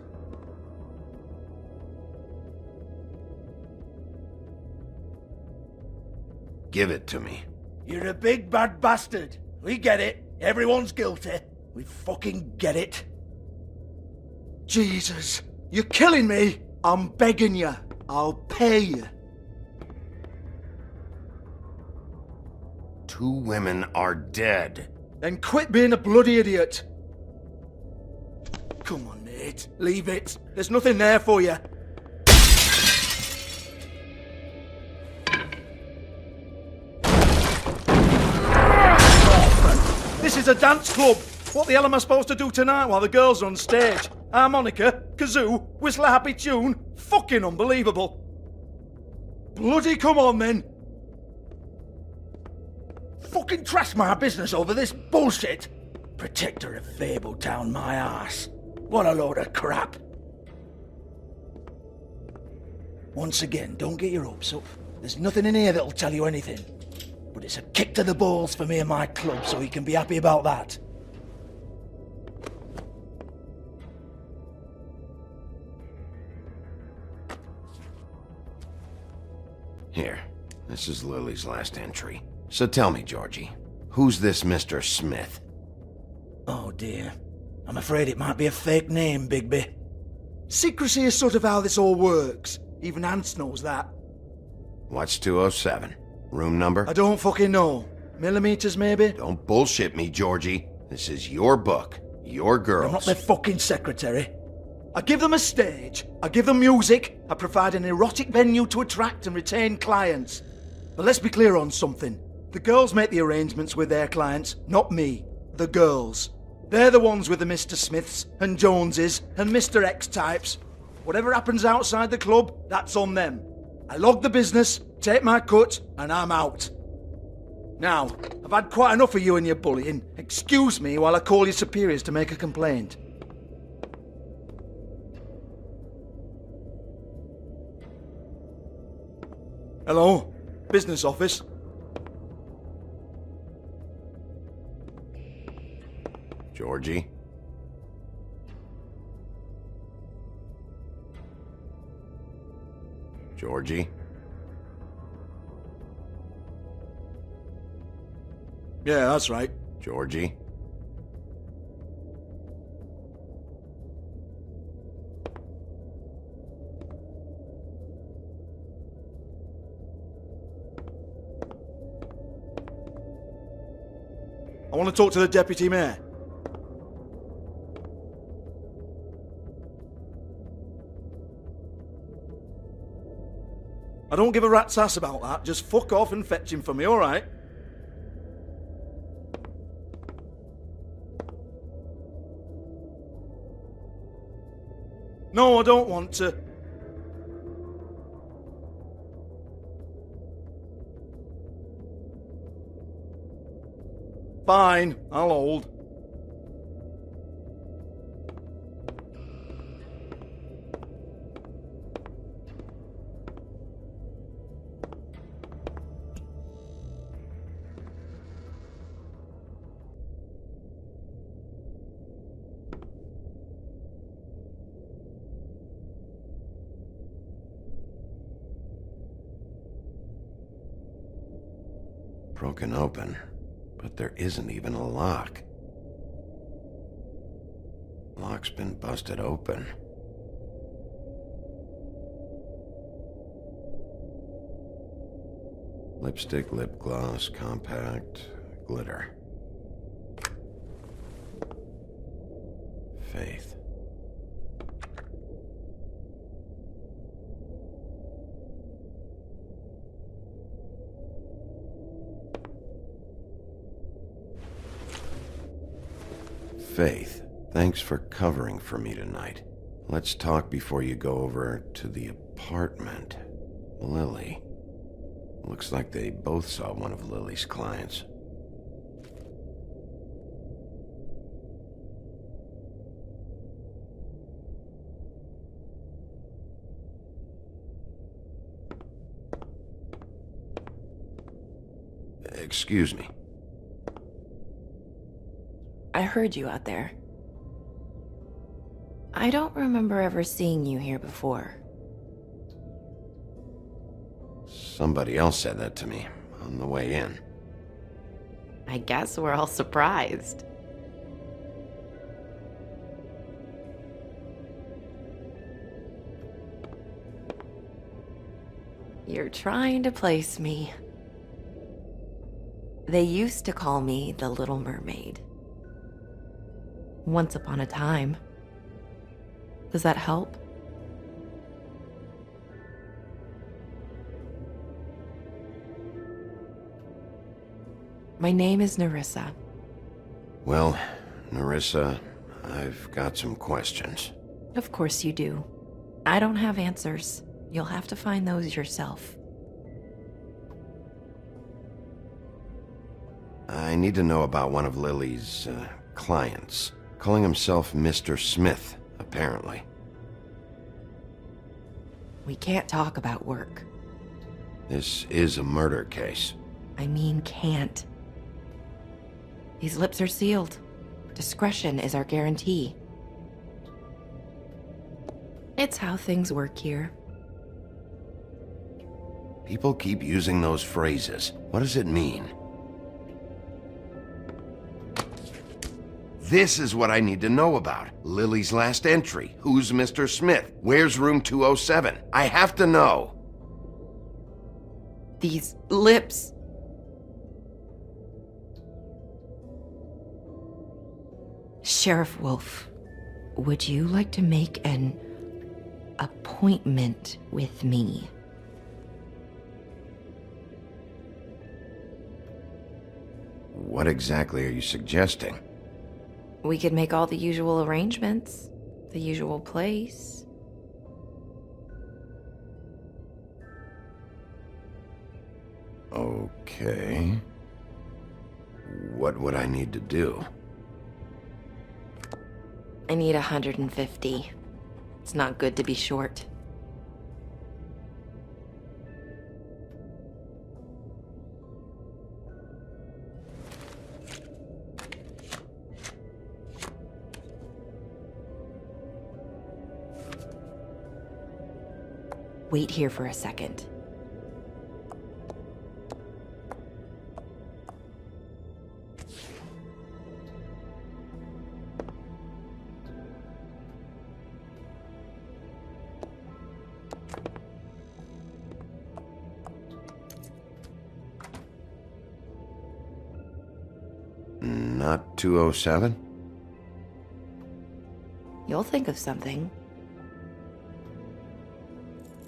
Give it to me. You're a big bad bastard. We get it. Everyone's guilty. We fucking get it. Jesus, you're killing me. I'm begging you. I'll pay you. 2 women are dead. Then quit being a bloody idiot. Come on, mate. Leave it. There's nothing there for you. This is a dance club. What the hell am I supposed to do tonight while the girls are on stage? Harmonica, kazoo, whistle a happy tune? Fucking unbelievable. Bloody come on, then. Fucking trash my business over this bullshit. Protector of Fabletown, my ass. What a load of crap. Once again, don't get your hopes up. There's nothing in here that'll tell you anything. But it's a kick to the balls for me and my club, so you can be happy about that. Here, this is Lily's last entry. So tell me, Georgie, who's this Mr. Smith? Oh dear. I'm afraid it might be a fake name, Bigby. Secrecy is sort of how this all works. Even Hans knows that. What's 207? Room number? I don't fucking know. Millimeters, maybe? Don't bullshit me, Georgie. This is your book. Your girls. I'm not their fucking secretary. I give them a stage. I give them music. I provide an erotic venue to attract and retain clients. But let's be clear on something. The girls make the arrangements with their clients, not me. The girls. They're the ones with the Mr. Smiths and Joneses and Mr. X types. Whatever happens outside the club, that's on them. I log the business, take my cut, and I'm out. Now, I've had quite enough of you and your bullying. Excuse me while I call your superiors to make a complaint. Hello? Business office? Georgie? Georgie? Yeah, that's right. Georgie? I want to talk to the deputy mayor. I don't give a rat's ass about that. Just fuck off and fetch him for me, alright? No, I don't want to. Fine, I'll hold. Broken open, but there isn't even a lock. Lock's been busted open. Lipstick, lip gloss, compact, glitter. Faith. Faith, thanks for covering for me tonight. Let's talk before you go over to the apartment. Lily. Looks like they both saw one of Lily's clients. Excuse me. I heard you out there. I don't remember ever seeing you here before. Somebody else said that to me on the way in. I guess we're all surprised. You're trying to place me. They used to call me the Little Mermaid. Once upon a time. Does that help? My name is Nerissa. Well, Nerissa, I've got some questions. Of course you do. I don't have answers. You'll have to find those yourself. I need to know about one of Lily's clients. Calling himself Mr. Smith, apparently. We can't talk about work. This is a murder case. I mean can't. These lips are sealed. Discretion is our guarantee. It's how things work here. People keep using those phrases. What does it mean? This is what I need to know about. Lily's last entry. Who's Mr. Smith? Where's room 207? I have to know. These lips. Sheriff Wolf, would you like to make an appointment with me? What exactly are you suggesting? We could make all the usual arrangements. The usual place. Okay. What would I need to do? I need 150. It's not good to be short. Wait here for a second. Not 207? You'll think of something.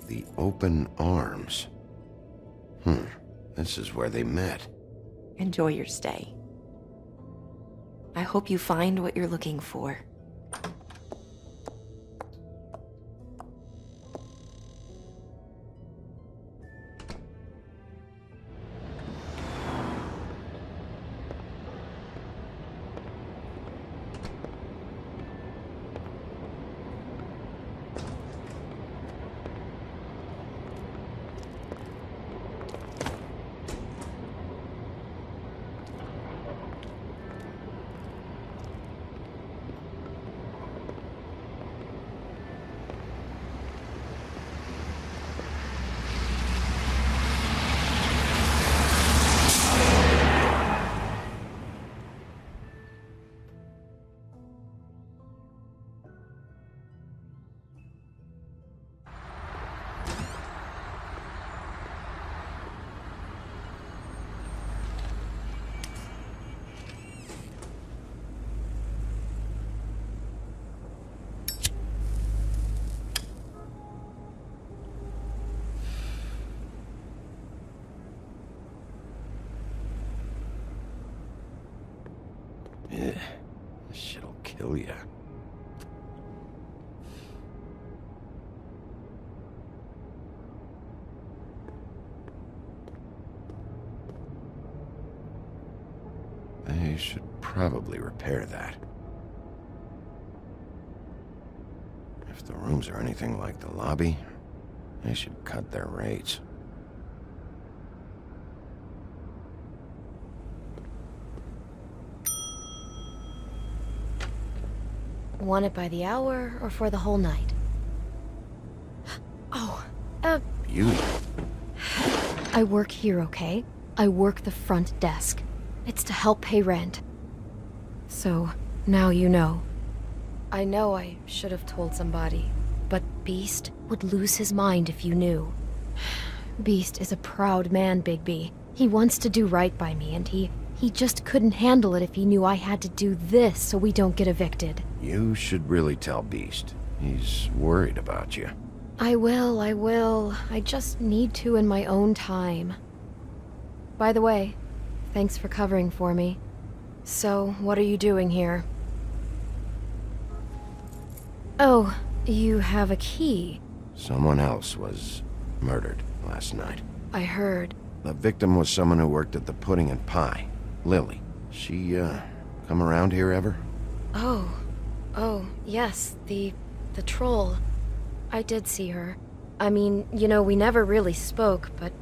The open arms. This is where they met. Enjoy your stay. I hope you find what you're looking for. Ugh, this shit'll kill you. They should probably repair that. If the rooms are anything like the lobby, they should cut their rates. Want it by the hour or for the whole night? Oh, Beauty. I work here, okay? I work the front desk. It's to help pay rent. So, now you know. I know I should have told somebody, but Beast would lose his mind if you knew. Beast is a proud man, Bigby. He wants to do right by me, and he just couldn't handle it if he knew I had to do this so we don't get evicted. You should really tell Beast. He's worried about you. I will. I just need to in my own time. By the way, thanks for covering for me. So, what are you doing here? Oh, you have a key. Someone else was murdered last night. I heard. The victim was someone who worked at the Pudding and Pie. Lily. She, come around here ever? Oh, yes, the troll. I did see her. I mean, you know, we never really spoke, but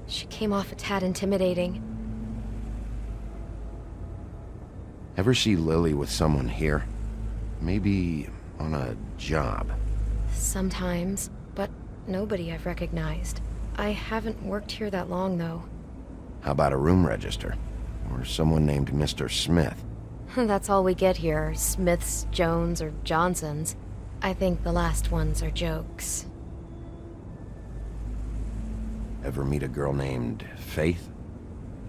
she came off a tad intimidating. Ever see Lily with someone here? Maybe on a job. Sometimes, but nobody I've recognized. I haven't worked here that long, though. How about a room register? Or someone named Mr. Smith? That's all we get here, Smiths, Jones, or Johnsons. I think the last ones are jokes. Ever meet a girl named Faith?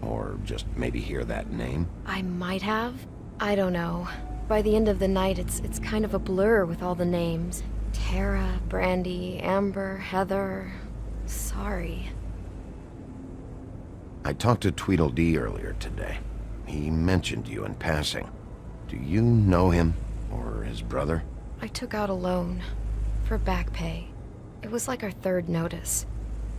Or just maybe hear that name? I might have. I don't know. By the end of the night, it's kind of a blur with all the names. Tara, Brandy, Amber, Heather... Sorry. I talked to Tweedledee earlier today. He mentioned you in passing. Do you know him? Or his brother? I took out a loan. For back pay. It was like our third notice.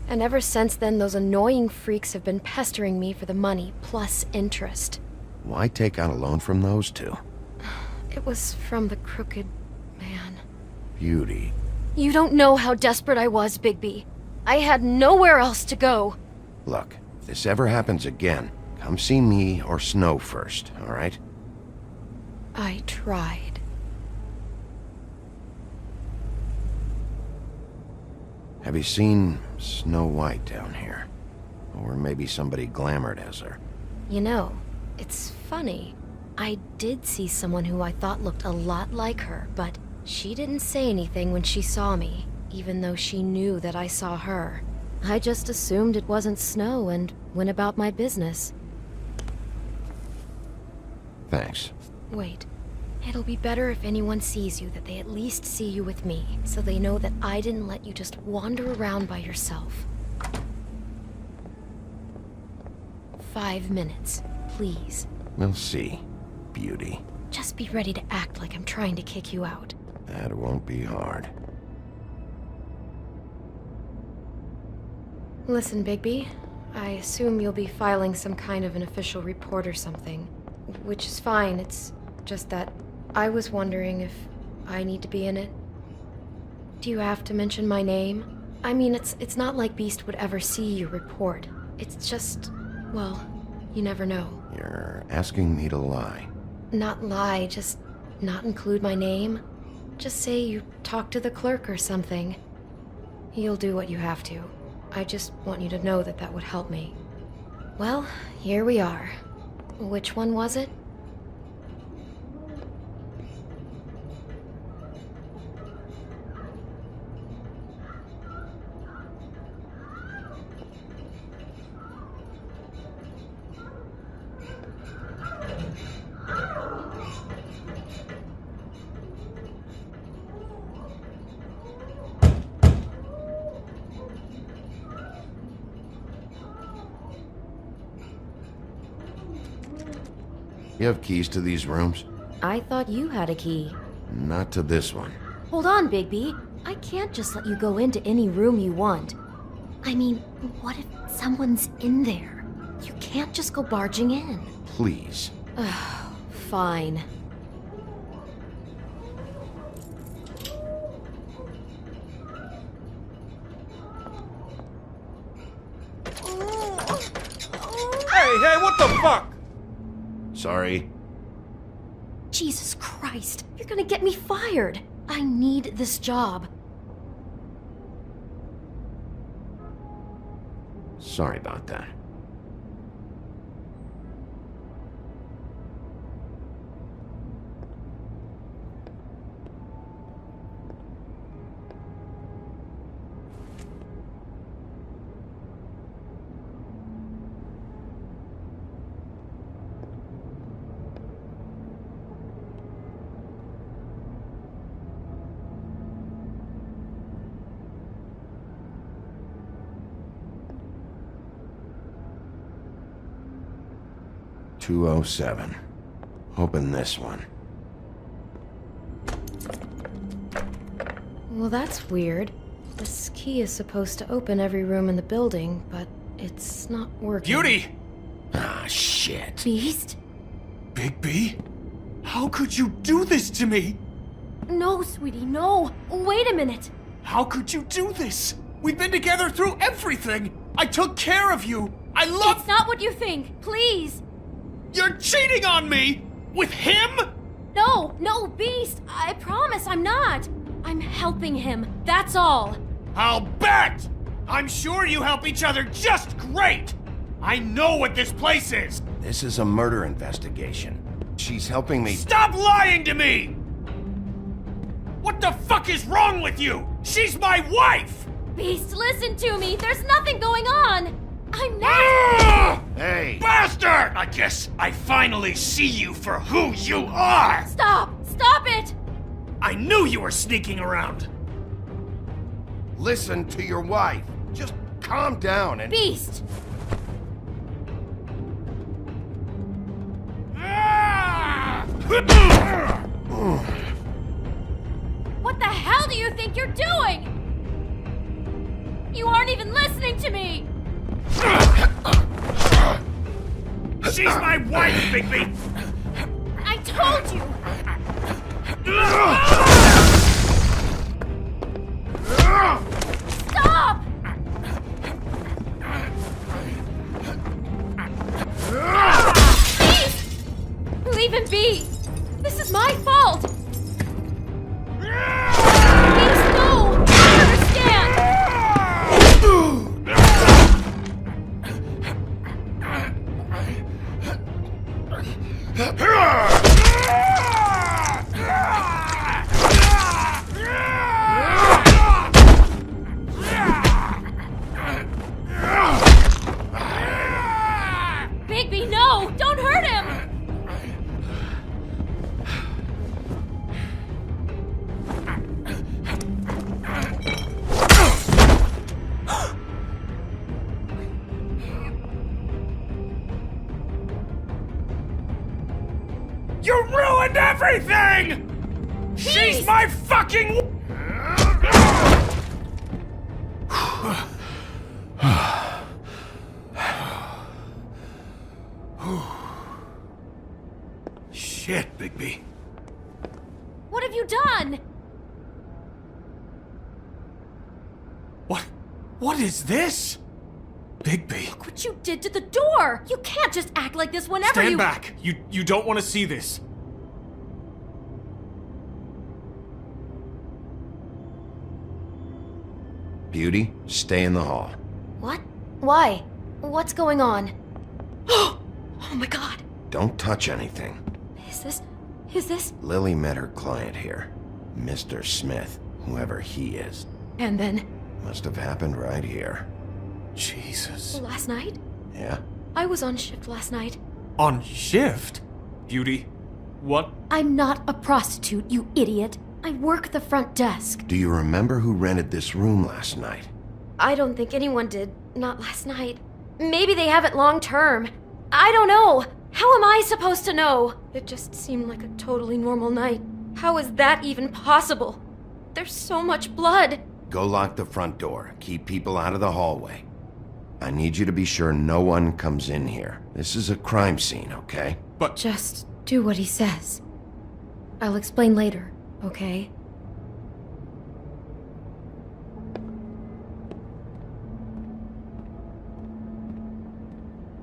And ever since then, those annoying freaks have been pestering me for the money, plus interest. Why take out a loan from those two? It was from the crooked man. Beauty. You don't know how desperate I was, Bigby. I had nowhere else to go. Look, if this ever happens again, come see me or Snow first, all right? I tried. Have you seen Snow White down here? Or maybe somebody glamored as her? You know, it's funny. I did see someone who I thought looked a lot like her, but she didn't say anything when she saw me, even though she knew that I saw her. I just assumed it wasn't Snow and went about my business. Thanks. Wait. It'll be better if anyone sees you that they at least see you with me, so they know that I didn't let you just wander around by yourself. 5 minutes, please. We'll see, Beauty. Just be ready to act like I'm trying to kick you out. That won't be hard. Listen, Bigby. I assume you'll be filing some kind of an official report or something. Which is fine, it's just that I was wondering if I need to be in it. Do you have to mention my name? I mean, it's not like Beast would ever see your report. It's just, well, you never know. You're asking me to lie. Not lie, just not include my name. Just say you talked to the clerk or something. You'll do what you have to. I just want you to know that that would help me. Well, here we are. Which one was it? You have keys to these rooms? I thought you had a key. Not to this one. Hold on, Bigby. I can't just let you go into any room you want. I mean, what if someone's in there? You can't just go barging in. Please. Fine. Hey, what the fuck? Sorry. Jesus Christ, you're gonna get me fired. I need this job. Sorry about that. .207. Open this one. Well, that's weird. This key is supposed to open every room in the building, but it's not working. Beauty! Ah, shit. Beast? Bigby? How could you do this to me? No, sweetie, no. Wait a minute. How could you do this? We've been together through everything. I took care of you. I love— It's not what you think. Please. You're cheating on me! With him? No, Beast. I promise I'm not. I'm helping him. That's all. I'll bet! I'm sure you help each other just great! I know what this place is! This is a murder investigation. She's helping me— Stop lying to me! What the fuck is wrong with you? She's my wife! Beast, listen to me. There's nothing going on. I'm not— Hey! Bastard! I guess I finally see you for who you are! Stop! Stop it! I knew you were sneaking around! Listen to your wife. Just calm down and— Beast! What the hell do you think you're doing? You aren't even listening to me! She's my wife, Bigby! I told you! Stop! Beast! Leave him be! This is my fault! Beast, no! I understand! Bigby, no! Don't hurt him! You ruined everything! She's my fucking— Shit, Bigby. What have you done? What is this? Bigby. Look what you did to the door! You can't just act like this whenever Stand back! You don't want to see this. Beauty, stay in the hall. What? Why? What's going on? Oh my god! Don't touch anything. Is this? Lily met her client here. Mr. Smith, whoever he is. And then? Must have happened right here. Jesus. Last night? Yeah? I was on shift last night. On shift? Beauty, what? I'm not a prostitute, you idiot. I work the front desk. Do you remember who rented this room last night? I don't think anyone did. Not last night. Maybe they have it long term. I don't know. How am I supposed to know? It just seemed like a totally normal night. How is that even possible? There's so much blood. Go lock the front door. Keep people out of the hallway. I need you to be sure no one comes in here. This is a crime scene, okay? But... Just do what he says. I'll explain later, okay?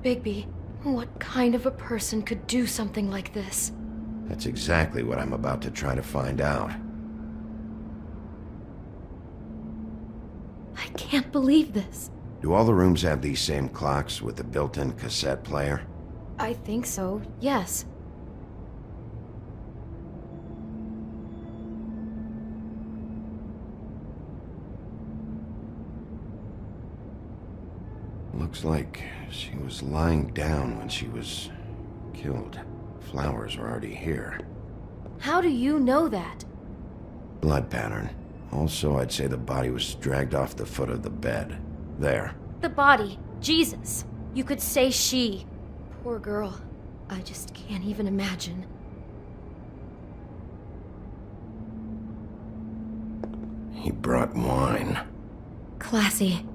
Bigby, what kind of a person could do something like this? That's exactly what I'm about to try to find out. I can't believe this. Do all the rooms have these same clocks with the built-in cassette player? I think so, yes. Looks like she was lying down when she was killed. Flowers were already here. How do you know that? Blood pattern. Also, I'd say the body was dragged off the foot of the bed. There. The body. Jesus. You could say she. Poor girl. I just can't even imagine. He brought wine. Classy.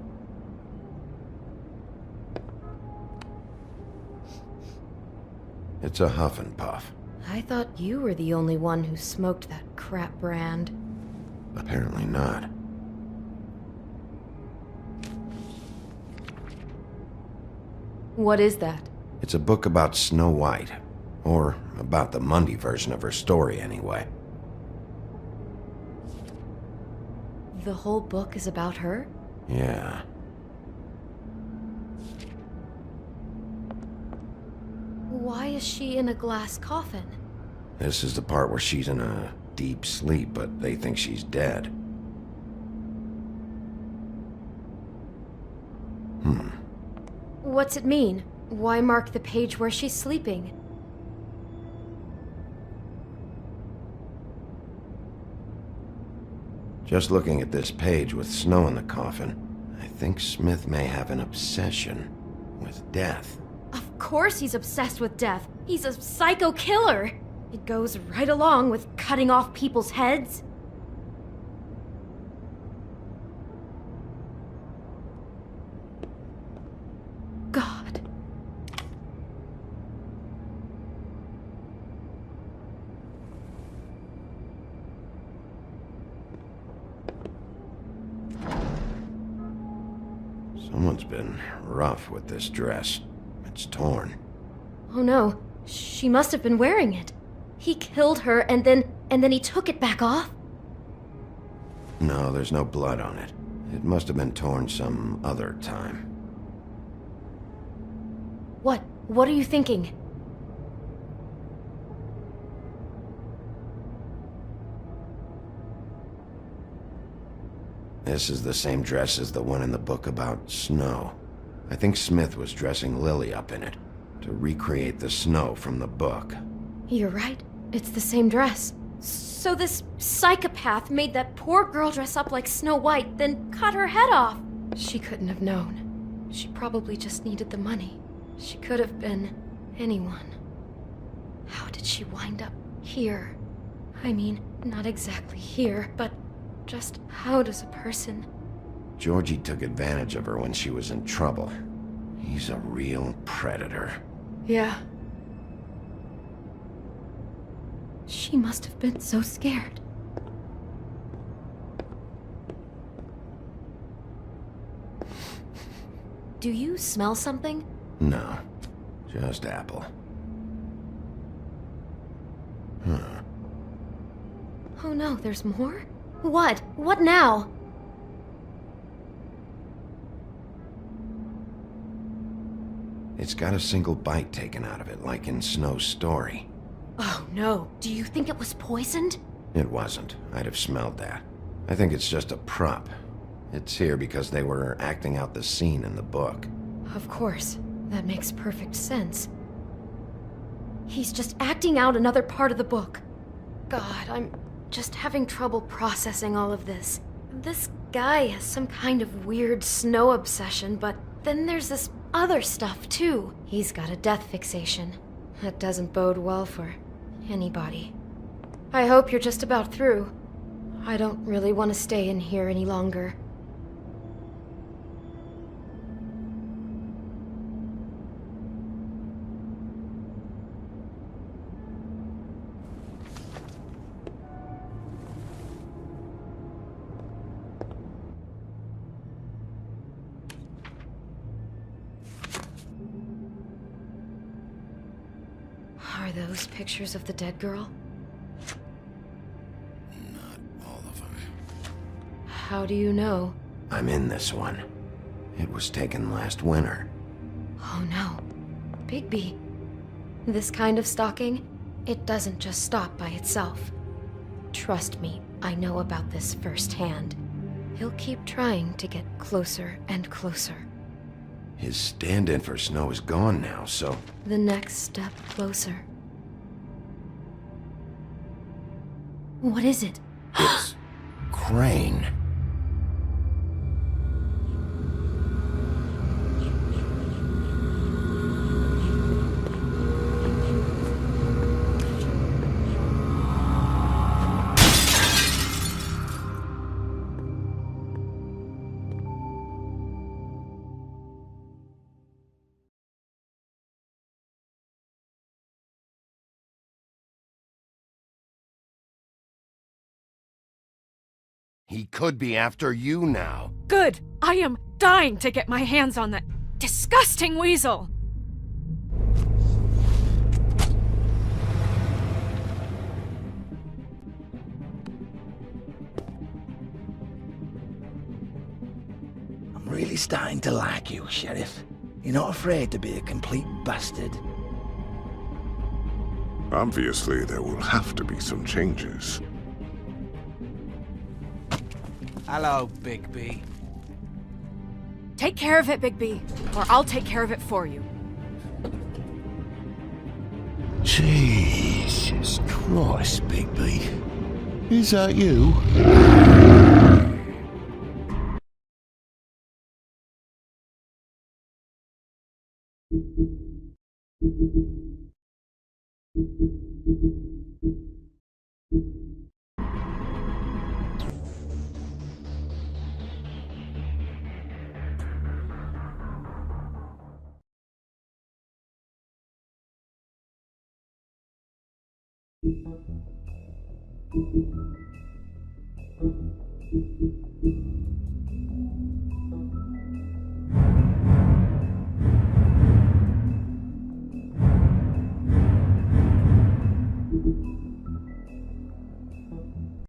It's a huff and puff. I thought you were the only one who smoked that crap brand. Apparently not. What is that? It's a book about Snow White. Or about the Mundy version of her story, anyway. The whole book is about her? Yeah. Why is she in a glass coffin? This is the part where she's in a deep sleep, but they think she's dead. What's it mean? Why mark the page where she's sleeping? Just looking at this page with snow in the coffin, I think Smith may have an obsession with death. Of course he's obsessed with death. He's a psycho killer. It goes right along with cutting off people's heads. God. Someone's been rough with this dress. It's torn. Oh no, she must have been wearing it. He killed her and then he took it back off? No, there's no blood on it. It must have been torn some other time. What are you thinking? This is the same dress as the one in the book about snow. I think Smith was dressing Lily up in it, to recreate the snow from the book. You're right. It's the same dress. So this psychopath made that poor girl dress up like Snow White, then cut her head off. She couldn't have known. She probably just needed the money. She could have been anyone. How did she wind up here? I mean, not exactly here, but just how does a person... Georgie took advantage of her when she was in trouble. He's a real predator. Yeah. She must have been so scared. Do you smell something? No, just apple. Huh. Oh no, there's more? What? What now? It's got a single bite taken out of it, like in Snow's story. Oh no, do you think it was poisoned? It wasn't. I'd have smelled that. I think it's just a prop. It's here because they were acting out the scene in the book. Of course. That makes perfect sense. He's just acting out another part of the book. God, I'm just having trouble processing all of this. This guy has some kind of weird snow obsession, but then there's this other stuff too. He's got a death fixation. That doesn't bode well for anybody. I hope you're just about through. I don't really want to stay in here any longer. Are those pictures of the dead girl? How do you know? I'm in this one. It was taken last winter. Oh no. Bigby. This kind of stalking, it doesn't just stop by itself. Trust me, I know about this firsthand. He'll keep trying to get closer and closer. His stand-in for Snow is gone now, so... The next step closer. What is it? It's... Crane. He could be after you now. Good! I am dying to get my hands on that disgusting weasel! I'm really starting to like you, Sheriff. You're not afraid to be a complete bastard. Obviously, there will have to be some changes. Hello, Bigby. Take care of it, Bigby, or I'll take care of it for you. Jesus Christ, Bigby. Is that you?